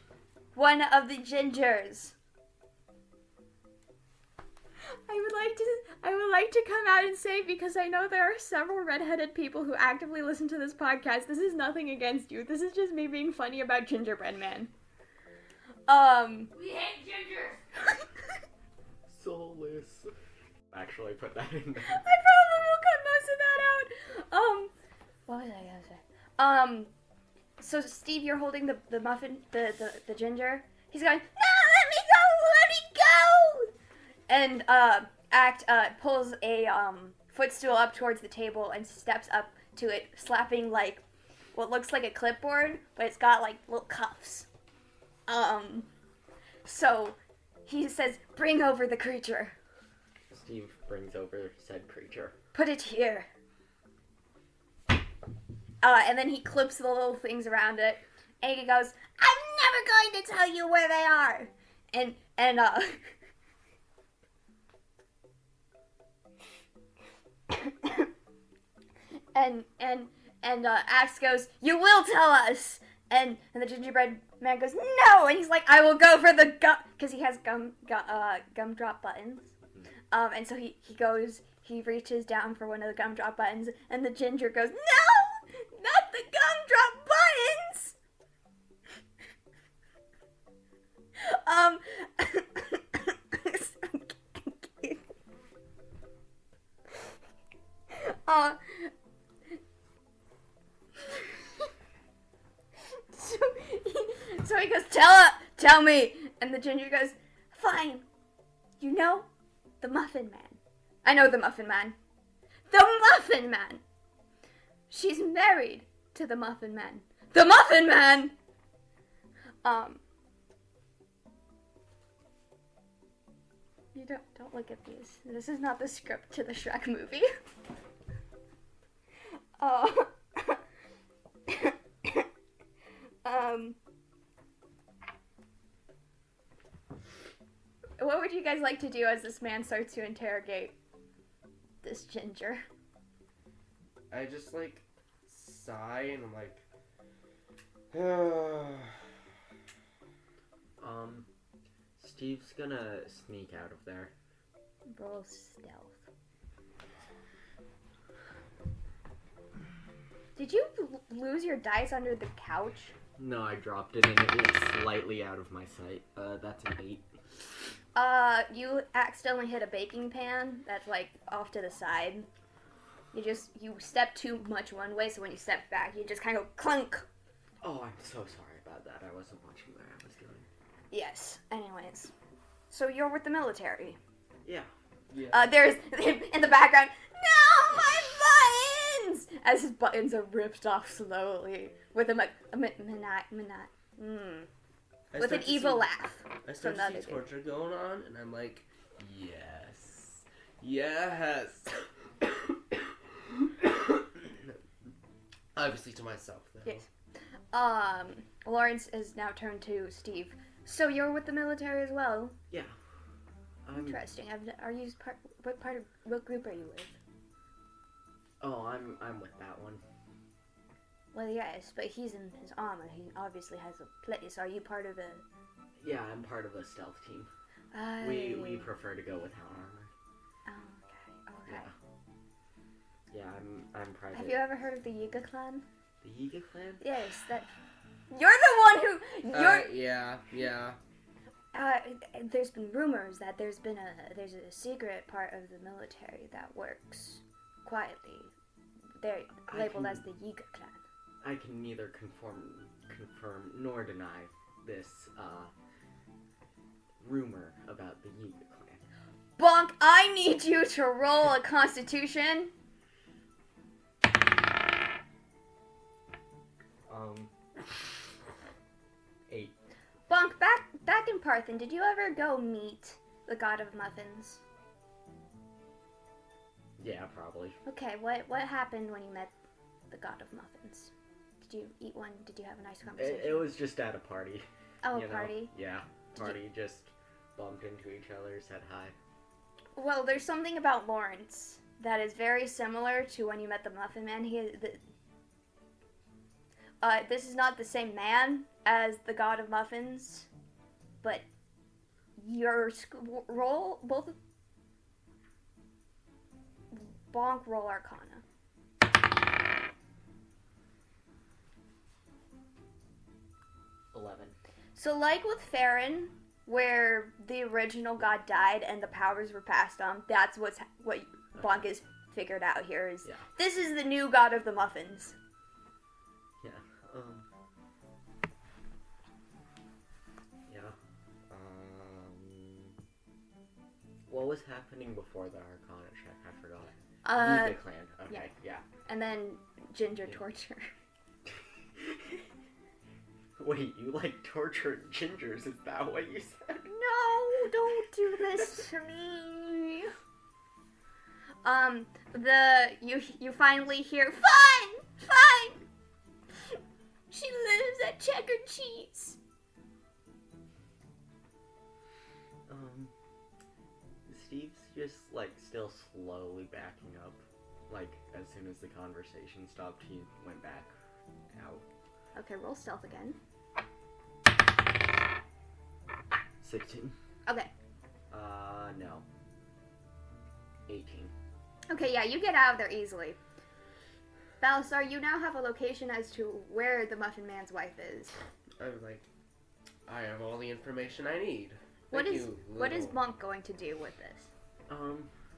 one of the gingers." I would like to come out and say, because I know there are several redheaded people who actively listen to this podcast. This is nothing against you. This is just me being funny about Gingerbread Man. We hate gingers. Soulless. Actually, put that in there. I probably will cut most of that out. What was I gonna say? So Steve, you're holding the muffin, the ginger. He's going, "No, let me go, let me go!" And Act pulls a footstool up towards the table and steps up to it, slapping like what looks like a clipboard, but it's got like little cuffs. So he says, "Bring over the creature. Steve brings over said creature. Put it here." And then he clips the little things around it, and he goes, "I'm never going to tell you where they are." And Axe goes, "You will tell us." And the gingerbread man goes, "No!" And he's like, "I will go for the gum," because he has gumdrop buttons. And so he reaches down for one of the gumdrop buttons, and the ginger goes, "No! Not the gumdrop buttons!" So he goes, "Tell me." And the ginger goes, "Fine. You know the Muffin Man." "I know the Muffin Man." "The Muffin Man." "She's married to the Muffin Man." "The Muffin Man!" You don't look at these. This is not the script to the Shrek movie. What would you guys like to do as this man starts to interrogate this ginger? I just like sigh and I'm like, Steve's gonna sneak out of there. Roll stealth. Did you lose your dice under the couch? No, I dropped it and it was slightly out of my sight. That's an 8. You accidentally hit a baking pan that's like off to the side. You step too much one way, so when you step back, you just kind of go clunk. Oh, I'm so sorry about that. I wasn't watching where I was going. Yes. Anyways, so you're with the military. Yeah. There's in the background. "No, my buttons!" As his buttons are ripped off slowly with with an evil laugh. I start from to the see other torture going on, and I'm like, yes. Obviously to myself, though. Yes. Lawrence is now turned to Steve. "So you're with the military as well?" Yeah. Interesting. Are you what group are you with? Oh, I'm with that one. Well, yes, but he's in his armor. He obviously has a place. Are you part of the... Yeah, I'm part of a stealth team. We prefer to go without armor. Okay. Yeah, I'm private. Have you ever heard of the Yiga clan? The Yiga clan? Yes, that... You're the one who... Yeah. There's been rumors that there's a secret part of the military that works quietly. They're labeled as the Yiga clan. I can neither confirm nor deny this rumor about the Yuga clan. Bonk, I need you to roll a constitution. 8. Bonk, back in Parthen, did you ever go meet the god of muffins? Yeah, probably. Okay, what happened when you met the god of muffins? Did you eat one? Did you have a nice conversation? It was just at a party. Oh, you a know? party? Yeah, party. Just bumped into each other, said hi. Well, there's something about Lawrence that is very similar to when you met the Muffin Man. This is not the same man as the god of muffins, but your roll, both Bonk, roll Arcana. 11. So like with Farron, where the original god died and the powers were passed on, that's what Bonk has figured out here is, Yeah. this is the new god of the muffins. Yeah. Yeah. What was happening before the Arcana check? I forgot. Yuga clan. Okay. Yeah. And then ginger Yeah. torture. Wait, you like tortured gingers? Is that what you said? No, don't do this to me. You finally hear, fine. She lives at Checker Cheese. Steve's just like still slowly backing up. Like as soon as the conversation stopped, he went back out. Okay, roll stealth again. 16. Okay. No. 18. Okay, yeah, you get out of there easily. Balasar, you now have a location as to where the Muffin Man's wife is. I have all the information I need. What Thank is you, little- Monk going to do with this?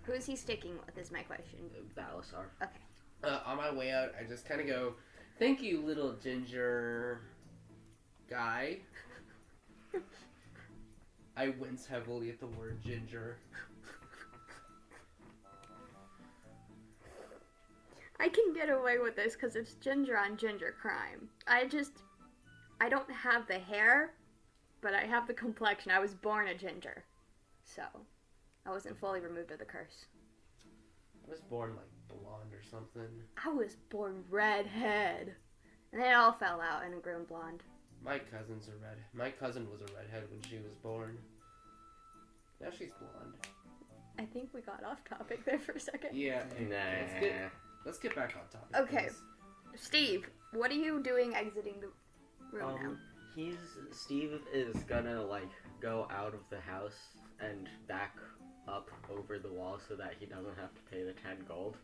Who is he sticking with is my question. Balasar. Okay. On my way out, I just kind of go, thank you, little ginger guy. I wince heavily at the word ginger. I can get away with this because it's ginger on ginger crime. I don't have the hair, but I have the complexion. I was born a ginger. So, I wasn't fully removed of the curse. I was born like blonde or something. I was born redhead. And they all fell out and grew blonde. My cousin was a redhead when she was born. Now she's blonde. I think we got off topic there for a second. Yeah. Nah. Let's get back on topic. Okay. please. Steve, what are you doing exiting the room now? Steve is gonna like go out of the house and back up over the wall so that he doesn't have to pay the 10 gold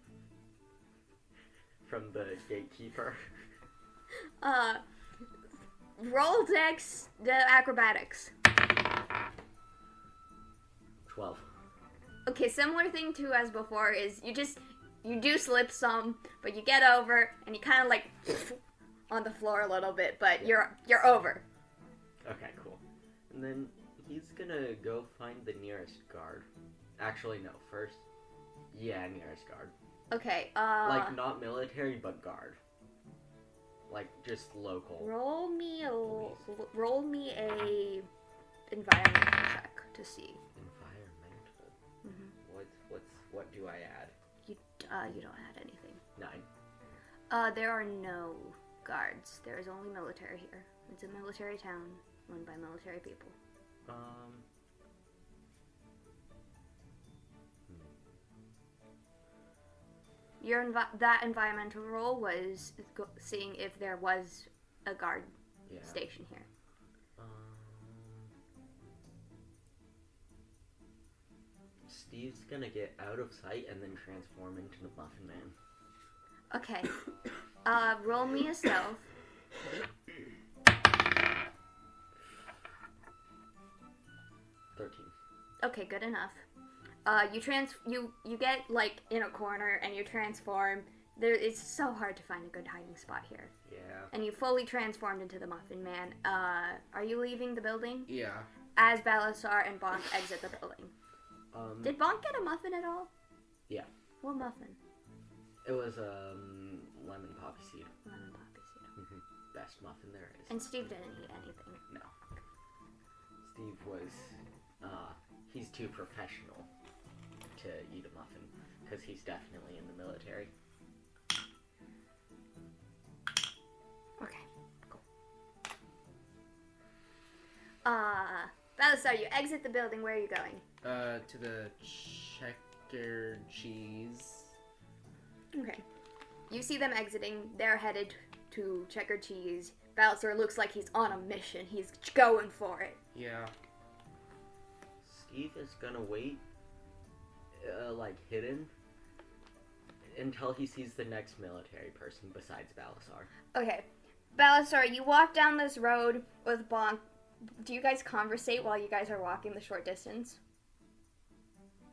from the gatekeeper. Roll dex, the acrobatics. 12. Okay, similar thing to as before is you do slip some, but you get over and you kind of like on the floor a little bit, but you're over. Okay, cool. And then he's gonna go find the nearest guard. Actually, no. First, nearest guard. Okay. Like not military, but guard. Like just local. Roll me a environmental check to see. Environmental. Mm-hmm. What do I add? You don't add anything. 9. There are no guards. There is only military here. It's a military town run by military people. That environmental role was seeing if there was a guard station here. Steve's gonna get out of sight and then transform into the Muffin Man. Okay. Roll me a stealth. 13. Okay, good enough. You get like in a corner and you transform. It's so hard to find a good hiding spot here. Yeah. and you fully transformed into the Muffin Man. Are you leaving the building? Yeah. As Balasar and Bonk exit the building. Did Bonk get a muffin at all? Yeah. What muffin? It was lemon poppy seed. Lemon poppy seed. Best muffin there is. And Steve didn't eat anything. No. Steve was, he's too professional to eat a muffin, because he's definitely in the military. Okay, cool. Balasar, you exit the building. Where are you going? To the checker cheese. Okay. You see them exiting. They're headed to Checker Cheese. Balasar looks like he's on a mission. He's going for it. Yeah. Steve is gonna wait, hidden, until he sees the next military person besides Balasar. Okay. Balasar, you walk down this road with Bonk. Do you guys conversate while you guys are walking the short distance?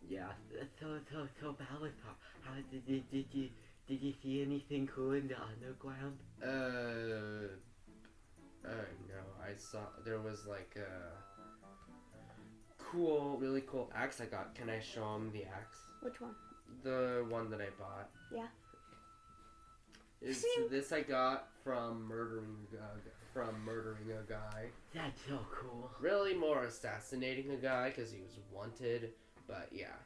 Yeah. So Balasar, how did you see anything cool in the underground? No, I saw there was like a really cool axe I got. Can I show him the axe? Which one? The one that I bought. Yeah. This I got from murdering a guy. That's so cool. Really more assassinating a guy because he was wanted, but yeah.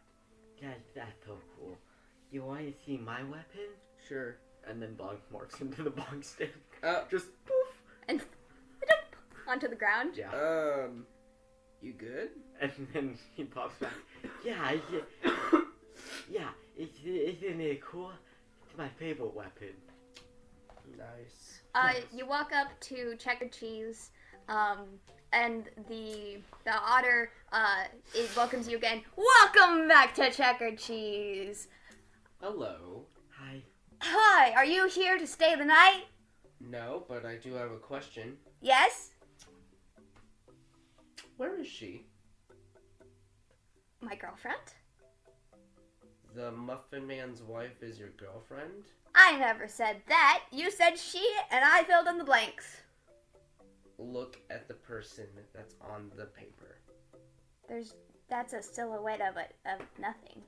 That's so cool. You want to see my weapon? Sure. And then Bonk morphs into the Bonk stick. Just poof. And onto the ground. Yeah. You good? And then he pops back. Yeah. Isn't it cool? It's my favorite weapon. Nice. You walk up to Checker Cheese, and the otter it welcomes you again. Welcome back to Checker Cheese. Hello. Hi. Hi, are you here to stay the night? No, but I do have a question. Yes? Where is she? My girlfriend? The Muffin Man's wife is your girlfriend? I never said that. You said she, and I filled in the blanks. Look at the person that's on the paper. That's a silhouette of nothing.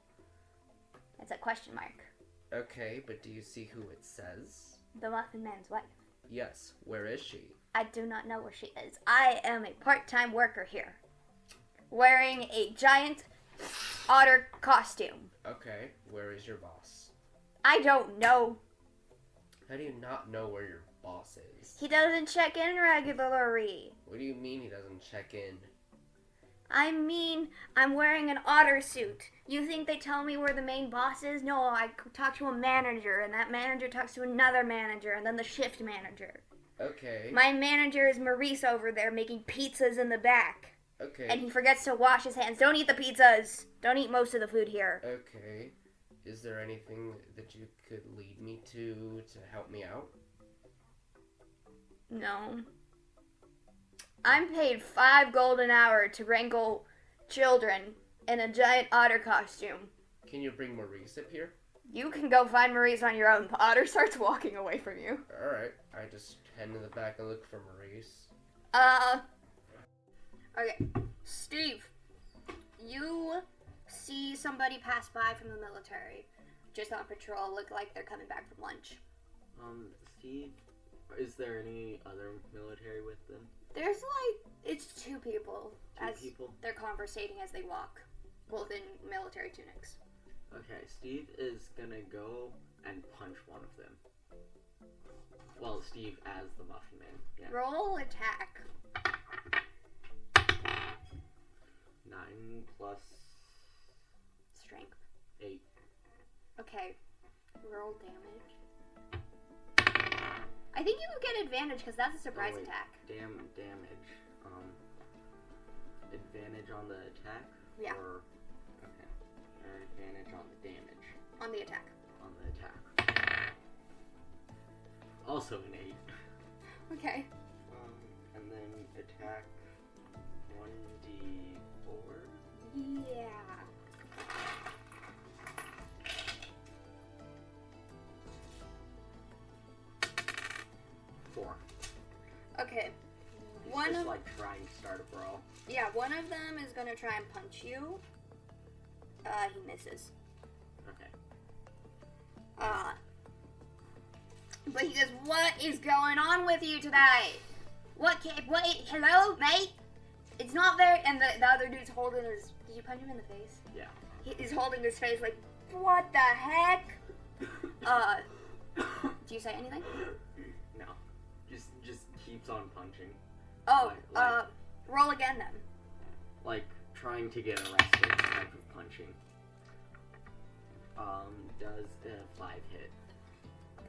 It's a question mark. Okay, but do you see who it says? The Muffin Man's wife. Yes, where is she? I do not know where she is. I am a part-time worker here, wearing a giant otter costume. Okay, where is your boss? I don't know. How do you not know where your boss is? He doesn't check in regularly. What do you mean he doesn't check in? I mean, I'm wearing an otter suit. You think they tell me where the main boss is? No, I talk to a manager, and that manager talks to another manager, and then the shift manager. Okay. My manager is Maurice over there making pizzas in the back. Okay. And he forgets to wash his hands. Don't eat the pizzas. Don't eat most of the food here. Okay. Is there anything that you could lead me to help me out? No. I'm paid 5 gold an hour to wrangle children in a giant otter costume. Can you bring Maurice up here? You can go find Maurice on your own. The otter starts walking away from you. Alright. I just head in the back and look for Maurice. Okay. Steve, you see somebody pass by from the military. Just on patrol. Look like they're coming back from lunch. Steve, is there any other military with them? There's it's 2 people. Two people? They're conversating as they walk. Both in military tunics. Okay, Steve is gonna go and punch one of them. Well, Steve as the Muffin Man. Yeah. Roll attack. 9 plus Strength. 8. Okay. Roll damage. I think you get advantage because that's a surprise attack. Damage. Advantage on the attack? Yeah. Or advantage on the damage? On the attack. On the attack. Also an 8. Okay. And then attack 1d4. Yeah. 4. one just of like trying to start a brawl. one of them is gonna try and punch you. He misses. Okay. But he goes, "What is going on with you today? Hello, mate? It's not very." And the other dude's holding his. Did you punch him in the face? Yeah. He's holding his face like, "What the heck?" Do you say anything? No. Just keeps on punching. Oh, Like- roll again then. Like trying to get arrested type of punching. Does a 5 hit?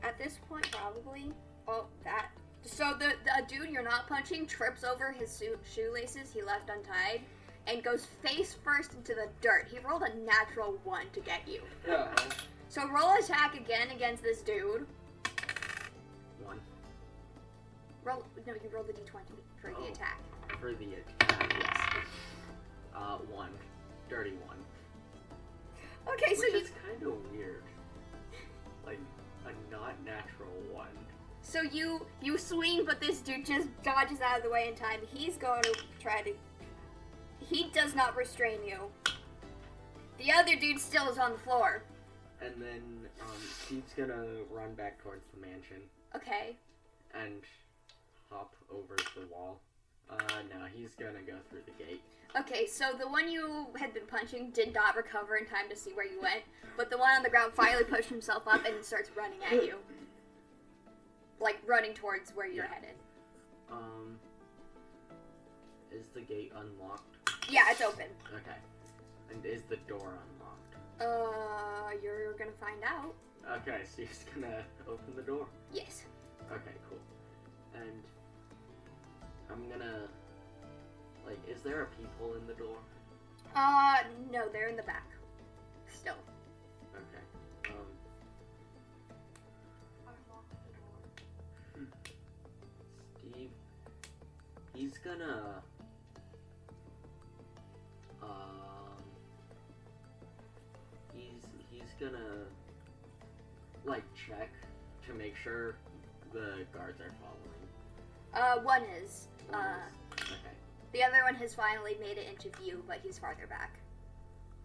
At this point, probably. Oh, that. So the dude you're not punching trips over his shoelaces he left untied and goes face first into the dirt. He rolled a natural 1 to get you. Yeah. So roll attack again against this dude. 1. No, you roll the d20 for the attack. For the attack. Yes. 1. Dirty 1. Okay, so Which you is kind of weird. Like, a not natural 1. so you swing, but this dude just dodges out of the way in time. He's going to try to. He does not restrain you. The other dude still is on the floor. And then, Steve's gonna run back towards the mansion Okay. and hop over the wall. No, he's gonna go through the gate. Okay, so the one you had been punching did not recover in time to see where you went, but the one on the ground finally pushed himself up and starts running at you. Like, running towards where you're headed. Is the gate unlocked? Yeah, it's open. Okay. And is the door unlocked? You're gonna find out. Okay, Steve's gonna open the door. Yes. Okay, cool. And I'm gonna, like, is there a peephole in the door? No, they're in the back. Still. Okay. Steve, he's gonna, he's gonna, like, check to make sure the guards are following. One is. Okay. The other one has finally made it into view, but he's farther back.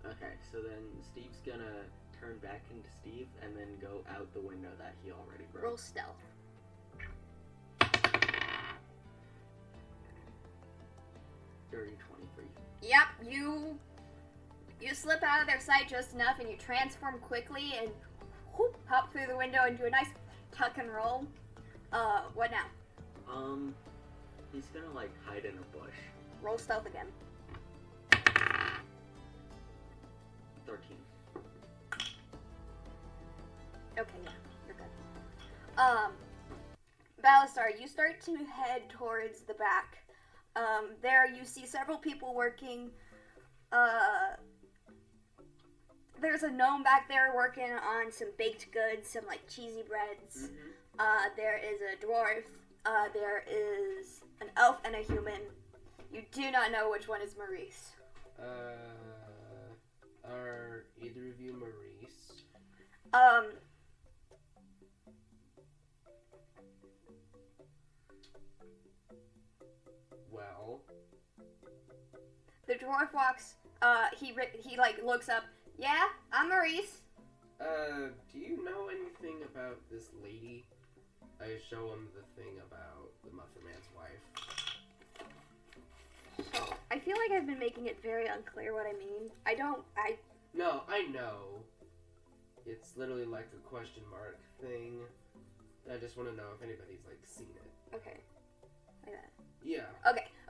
Okay, so then Steve's gonna turn back into Steve and then go out the window that he already broke. Roll stealth. Dirty 23. Yep, you slip out of their sight just enough, and you transform quickly and whoop, hop through the window and do a nice tuck and roll. What now? He's gonna, like, hide in a bush. Roll stealth again. 13. Okay, yeah, you're good. Balasar, you start to head towards the back. There you see several people working. There's a gnome back there working on some baked goods, some like cheesy breads. There is a dwarf. There is an elf and a human. You do not know which one is Maurice. Are either of you Maurice? Well, The dwarf walks. He like looks up. Yeah, I'm Maurice. do you know anything about this lady? I show him the thing about the Muffin Man's wife. I feel like I've been making it very unclear what I mean. No, I know. It's literally like a question mark thing. I just want to know if anybody's like seen it. Okay. Like that. Yeah.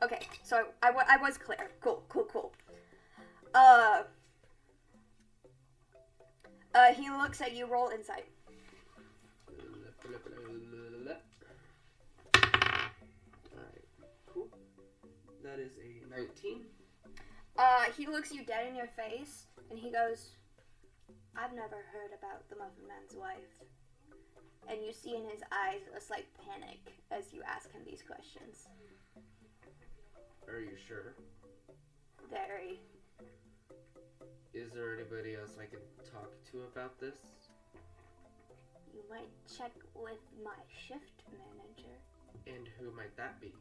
Okay. So I was clear. Cool. He looks at you. Roll insight. Alright, cool. That is a 19. He looks you dead in your face, and he goes, "I've never heard about the Muffin Man's wife." And you see in his eyes a slight panic as you ask him these questions. Are you sure? Very. Is there anybody else I can talk to about this? You might check with my shift manager. And who might that be?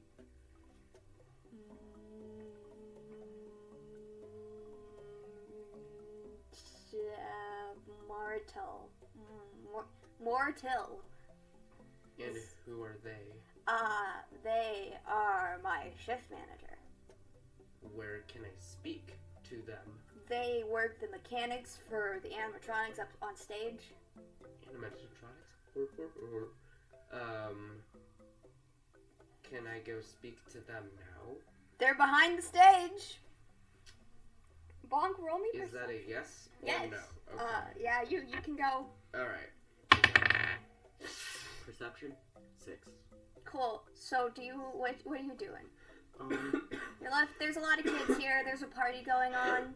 Martel. Mortil. And who are they? They are my shift manager. Where can I speak to them? They work the mechanics for the animatronics up on stage. Animatronics? Can I go speak to them now? They're behind the stage. Bonk, roll me Is that a yes or yes. no? Okay. Yeah, you can go. Alright. Perception 6. Cool. So what are you doing? Um, You're left. There's a lot of kids here. There's a party going on.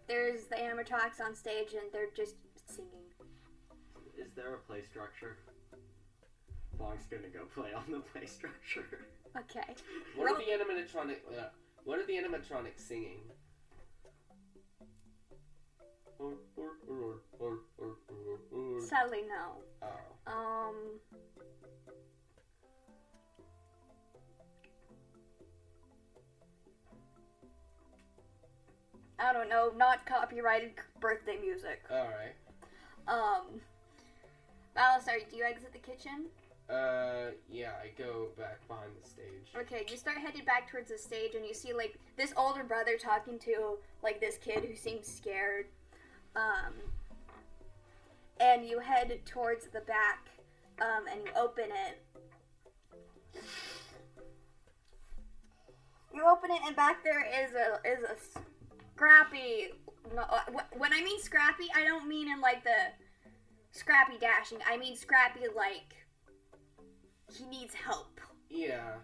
There's the animatronics on stage, and they're just singing. is there a play structure? Bonk's gonna go play on the play structure. Okay. What are the animatronics singing? Sadly, no. Oh. I don't know. Not copyrighted birthday music. Alright. Balasar, do you exit the kitchen? Yeah, I go back behind the stage. Okay, you start headed back towards the stage, and you see, like, this older brother talking to, like, this kid who seems scared. And you head towards the back, and you open it. You open it, and back there is a scrappy. When I mean scrappy, I don't mean in, like, the scrappy dashing. I mean scrappy, like, he needs help. Yeah.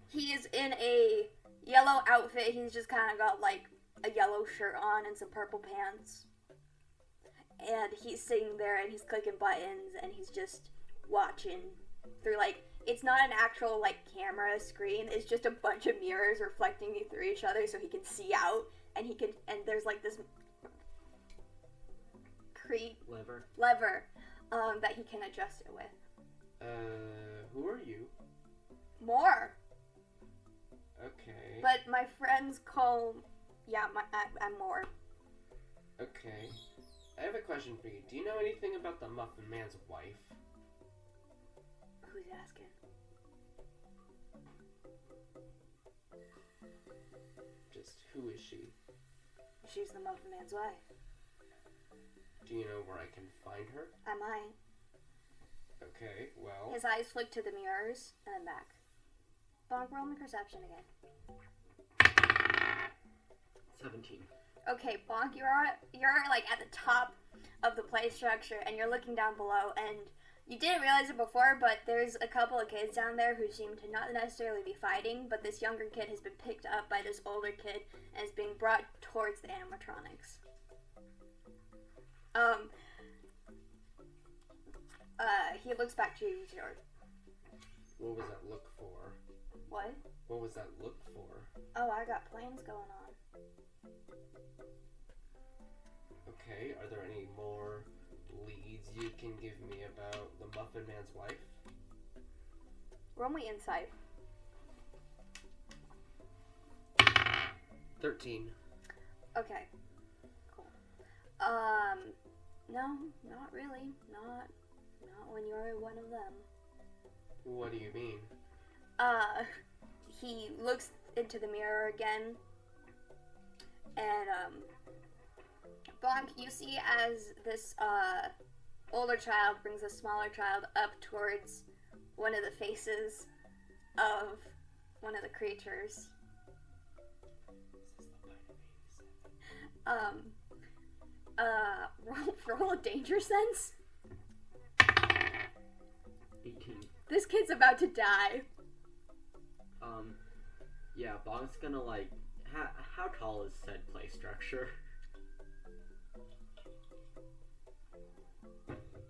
He is in a yellow outfit. He's just kind of got, like, a yellow shirt on and some purple pants. And he's sitting there and he's clicking buttons and he's just watching through, like, it's not an actual, like, camera screen. It's just a bunch of mirrors reflecting through each other so he can see out. And there's, like, this lever that he can adjust it with. Who are you? More. Okay. But my friends call, I'm More. Okay. I have a question for you. Do you know anything about the Muffin Man's wife? Who's asking? Just who is she? She's the Muffin Man's wife. Do you know where I can find her? I might. Okay, well... His eyes flick to the mirrors and then back. Bonk, roll me perception again. 17. Okay, Bonk, you're like at the top of the play structure and you're looking down below, and you didn't realize it before, but there's a couple of kids down there who seem to not necessarily be fighting, but this younger kid has been picked up by this older kid and is being brought towards the animatronics. He looks back to you, George. What was that look for? What? What was that look for? Oh, I got plans going on. Okay, are there any more leads you can give me about the Muffin Man's wife? Roll me insight. 13. Okay. Cool. No, not really. Not when you're one of them. What do you mean? He looks into the mirror again, and, Bonk, you see as this, older child brings a smaller child up towards one of the faces of one of the creatures. Roll a danger sense. 18. This kid's about to die. Yeah, Bonk's gonna, like, how tall is said play structure?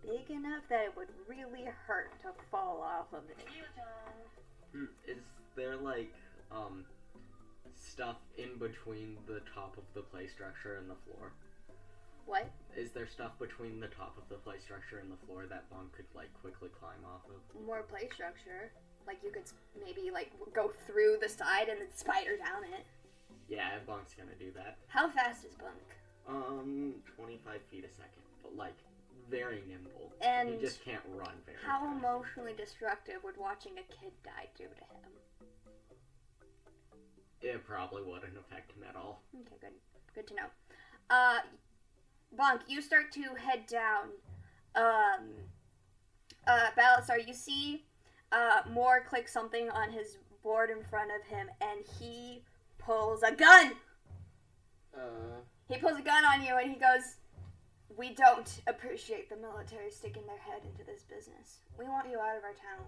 Big enough that it would really hurt to fall off of it. Is there, like, stuff in between the top of the play structure and the floor? What? Is there stuff between the top of the play structure and the floor that Bonk could, like, quickly climb off of? More play structure. Like, you could maybe, like, go through the side and then spider down it. Yeah, Bonk's gonna do that. How fast is Bonk? 25 feet a second, but like very nimble. And he just can't run very how fast. emotionally destructive would watching a kid die do to him? It probably wouldn't affect him at all. Okay, good. Good to know. Bonk, you start to head down. Balasar, you see Moore click something on his board in front of him, and he pulls a gun! He pulls a gun on you, and he goes, "We don't appreciate the military sticking their head into this business. We want you out of our town.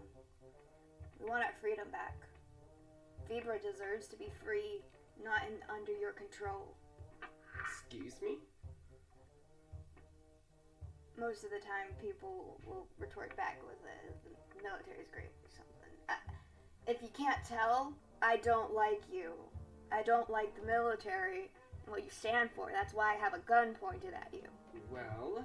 We want our freedom back. Vibra deserves to be free, not under your control." Excuse me? Most of the time, people will retort back with the military's great or something. If you can't tell, I don't like you. I don't like the military and what you stand for. That's why I have a gun pointed at you. Well...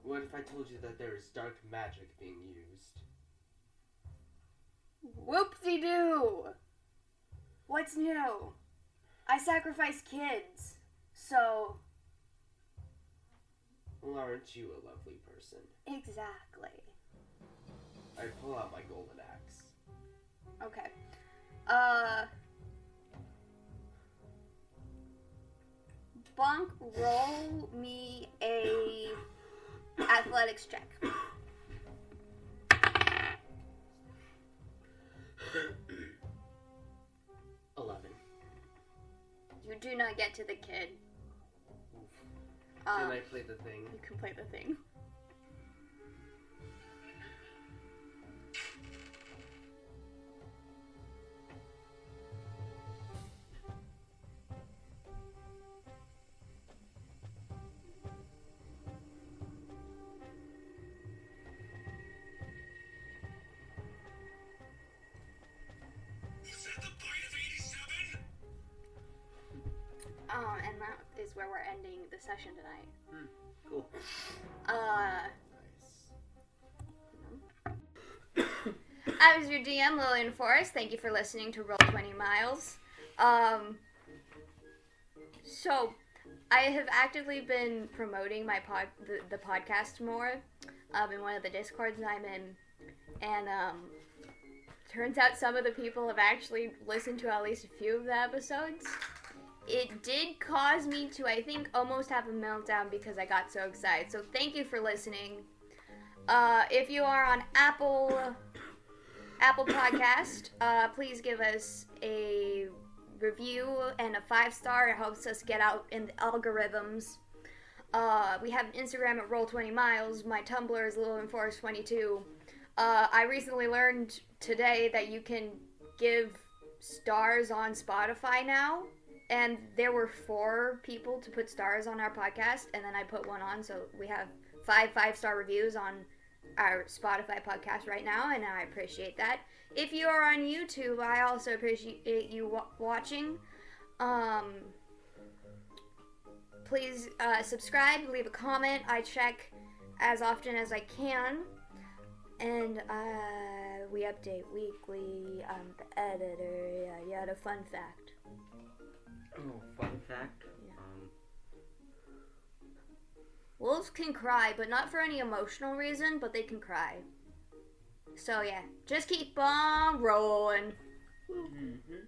What if I told you that there is dark magic being used? Whoopsie-doo! What's new? I sacrifice kids, so... Well, aren't you a lovely person? Exactly. I pull out my golden axe. Okay. Bonk, roll me a athletics check. 11. You do not get to the kid. Can I play the thing? You can play the thing. And that is where we're ending the session tonight. Cool. I was your DM, Lillian Forest. Thank you for listening to Roll 20 Miles. So, I have actively been promoting my the podcast more in one of the Discords I'm in. And, turns out some of the people have actually listened to at least a few of the episodes. It did cause me to, I think, almost have a meltdown because I got so excited. So thank you for listening. If you are on Apple Podcast, please give us a review and a 5-star. It helps us get out in the algorithms. We have an Instagram at Roll20Miles. My Tumblr is Lillian Forest 22. I recently learned today that you can give stars on Spotify now. And there were 4 people to put stars on our podcast, and then I put one on, so we have 5-star reviews on our Spotify podcast right now, and I appreciate that. If you are on YouTube, I also appreciate you watching. Please subscribe, leave a comment. I check as often as I can, and we update weekly. I'm the editor. Yada, fun fact. Oh, fun fact. Yeah. Wolves can cry, but not for any emotional reason, but they can cry. So yeah, just keep on rolling. Mm-hmm.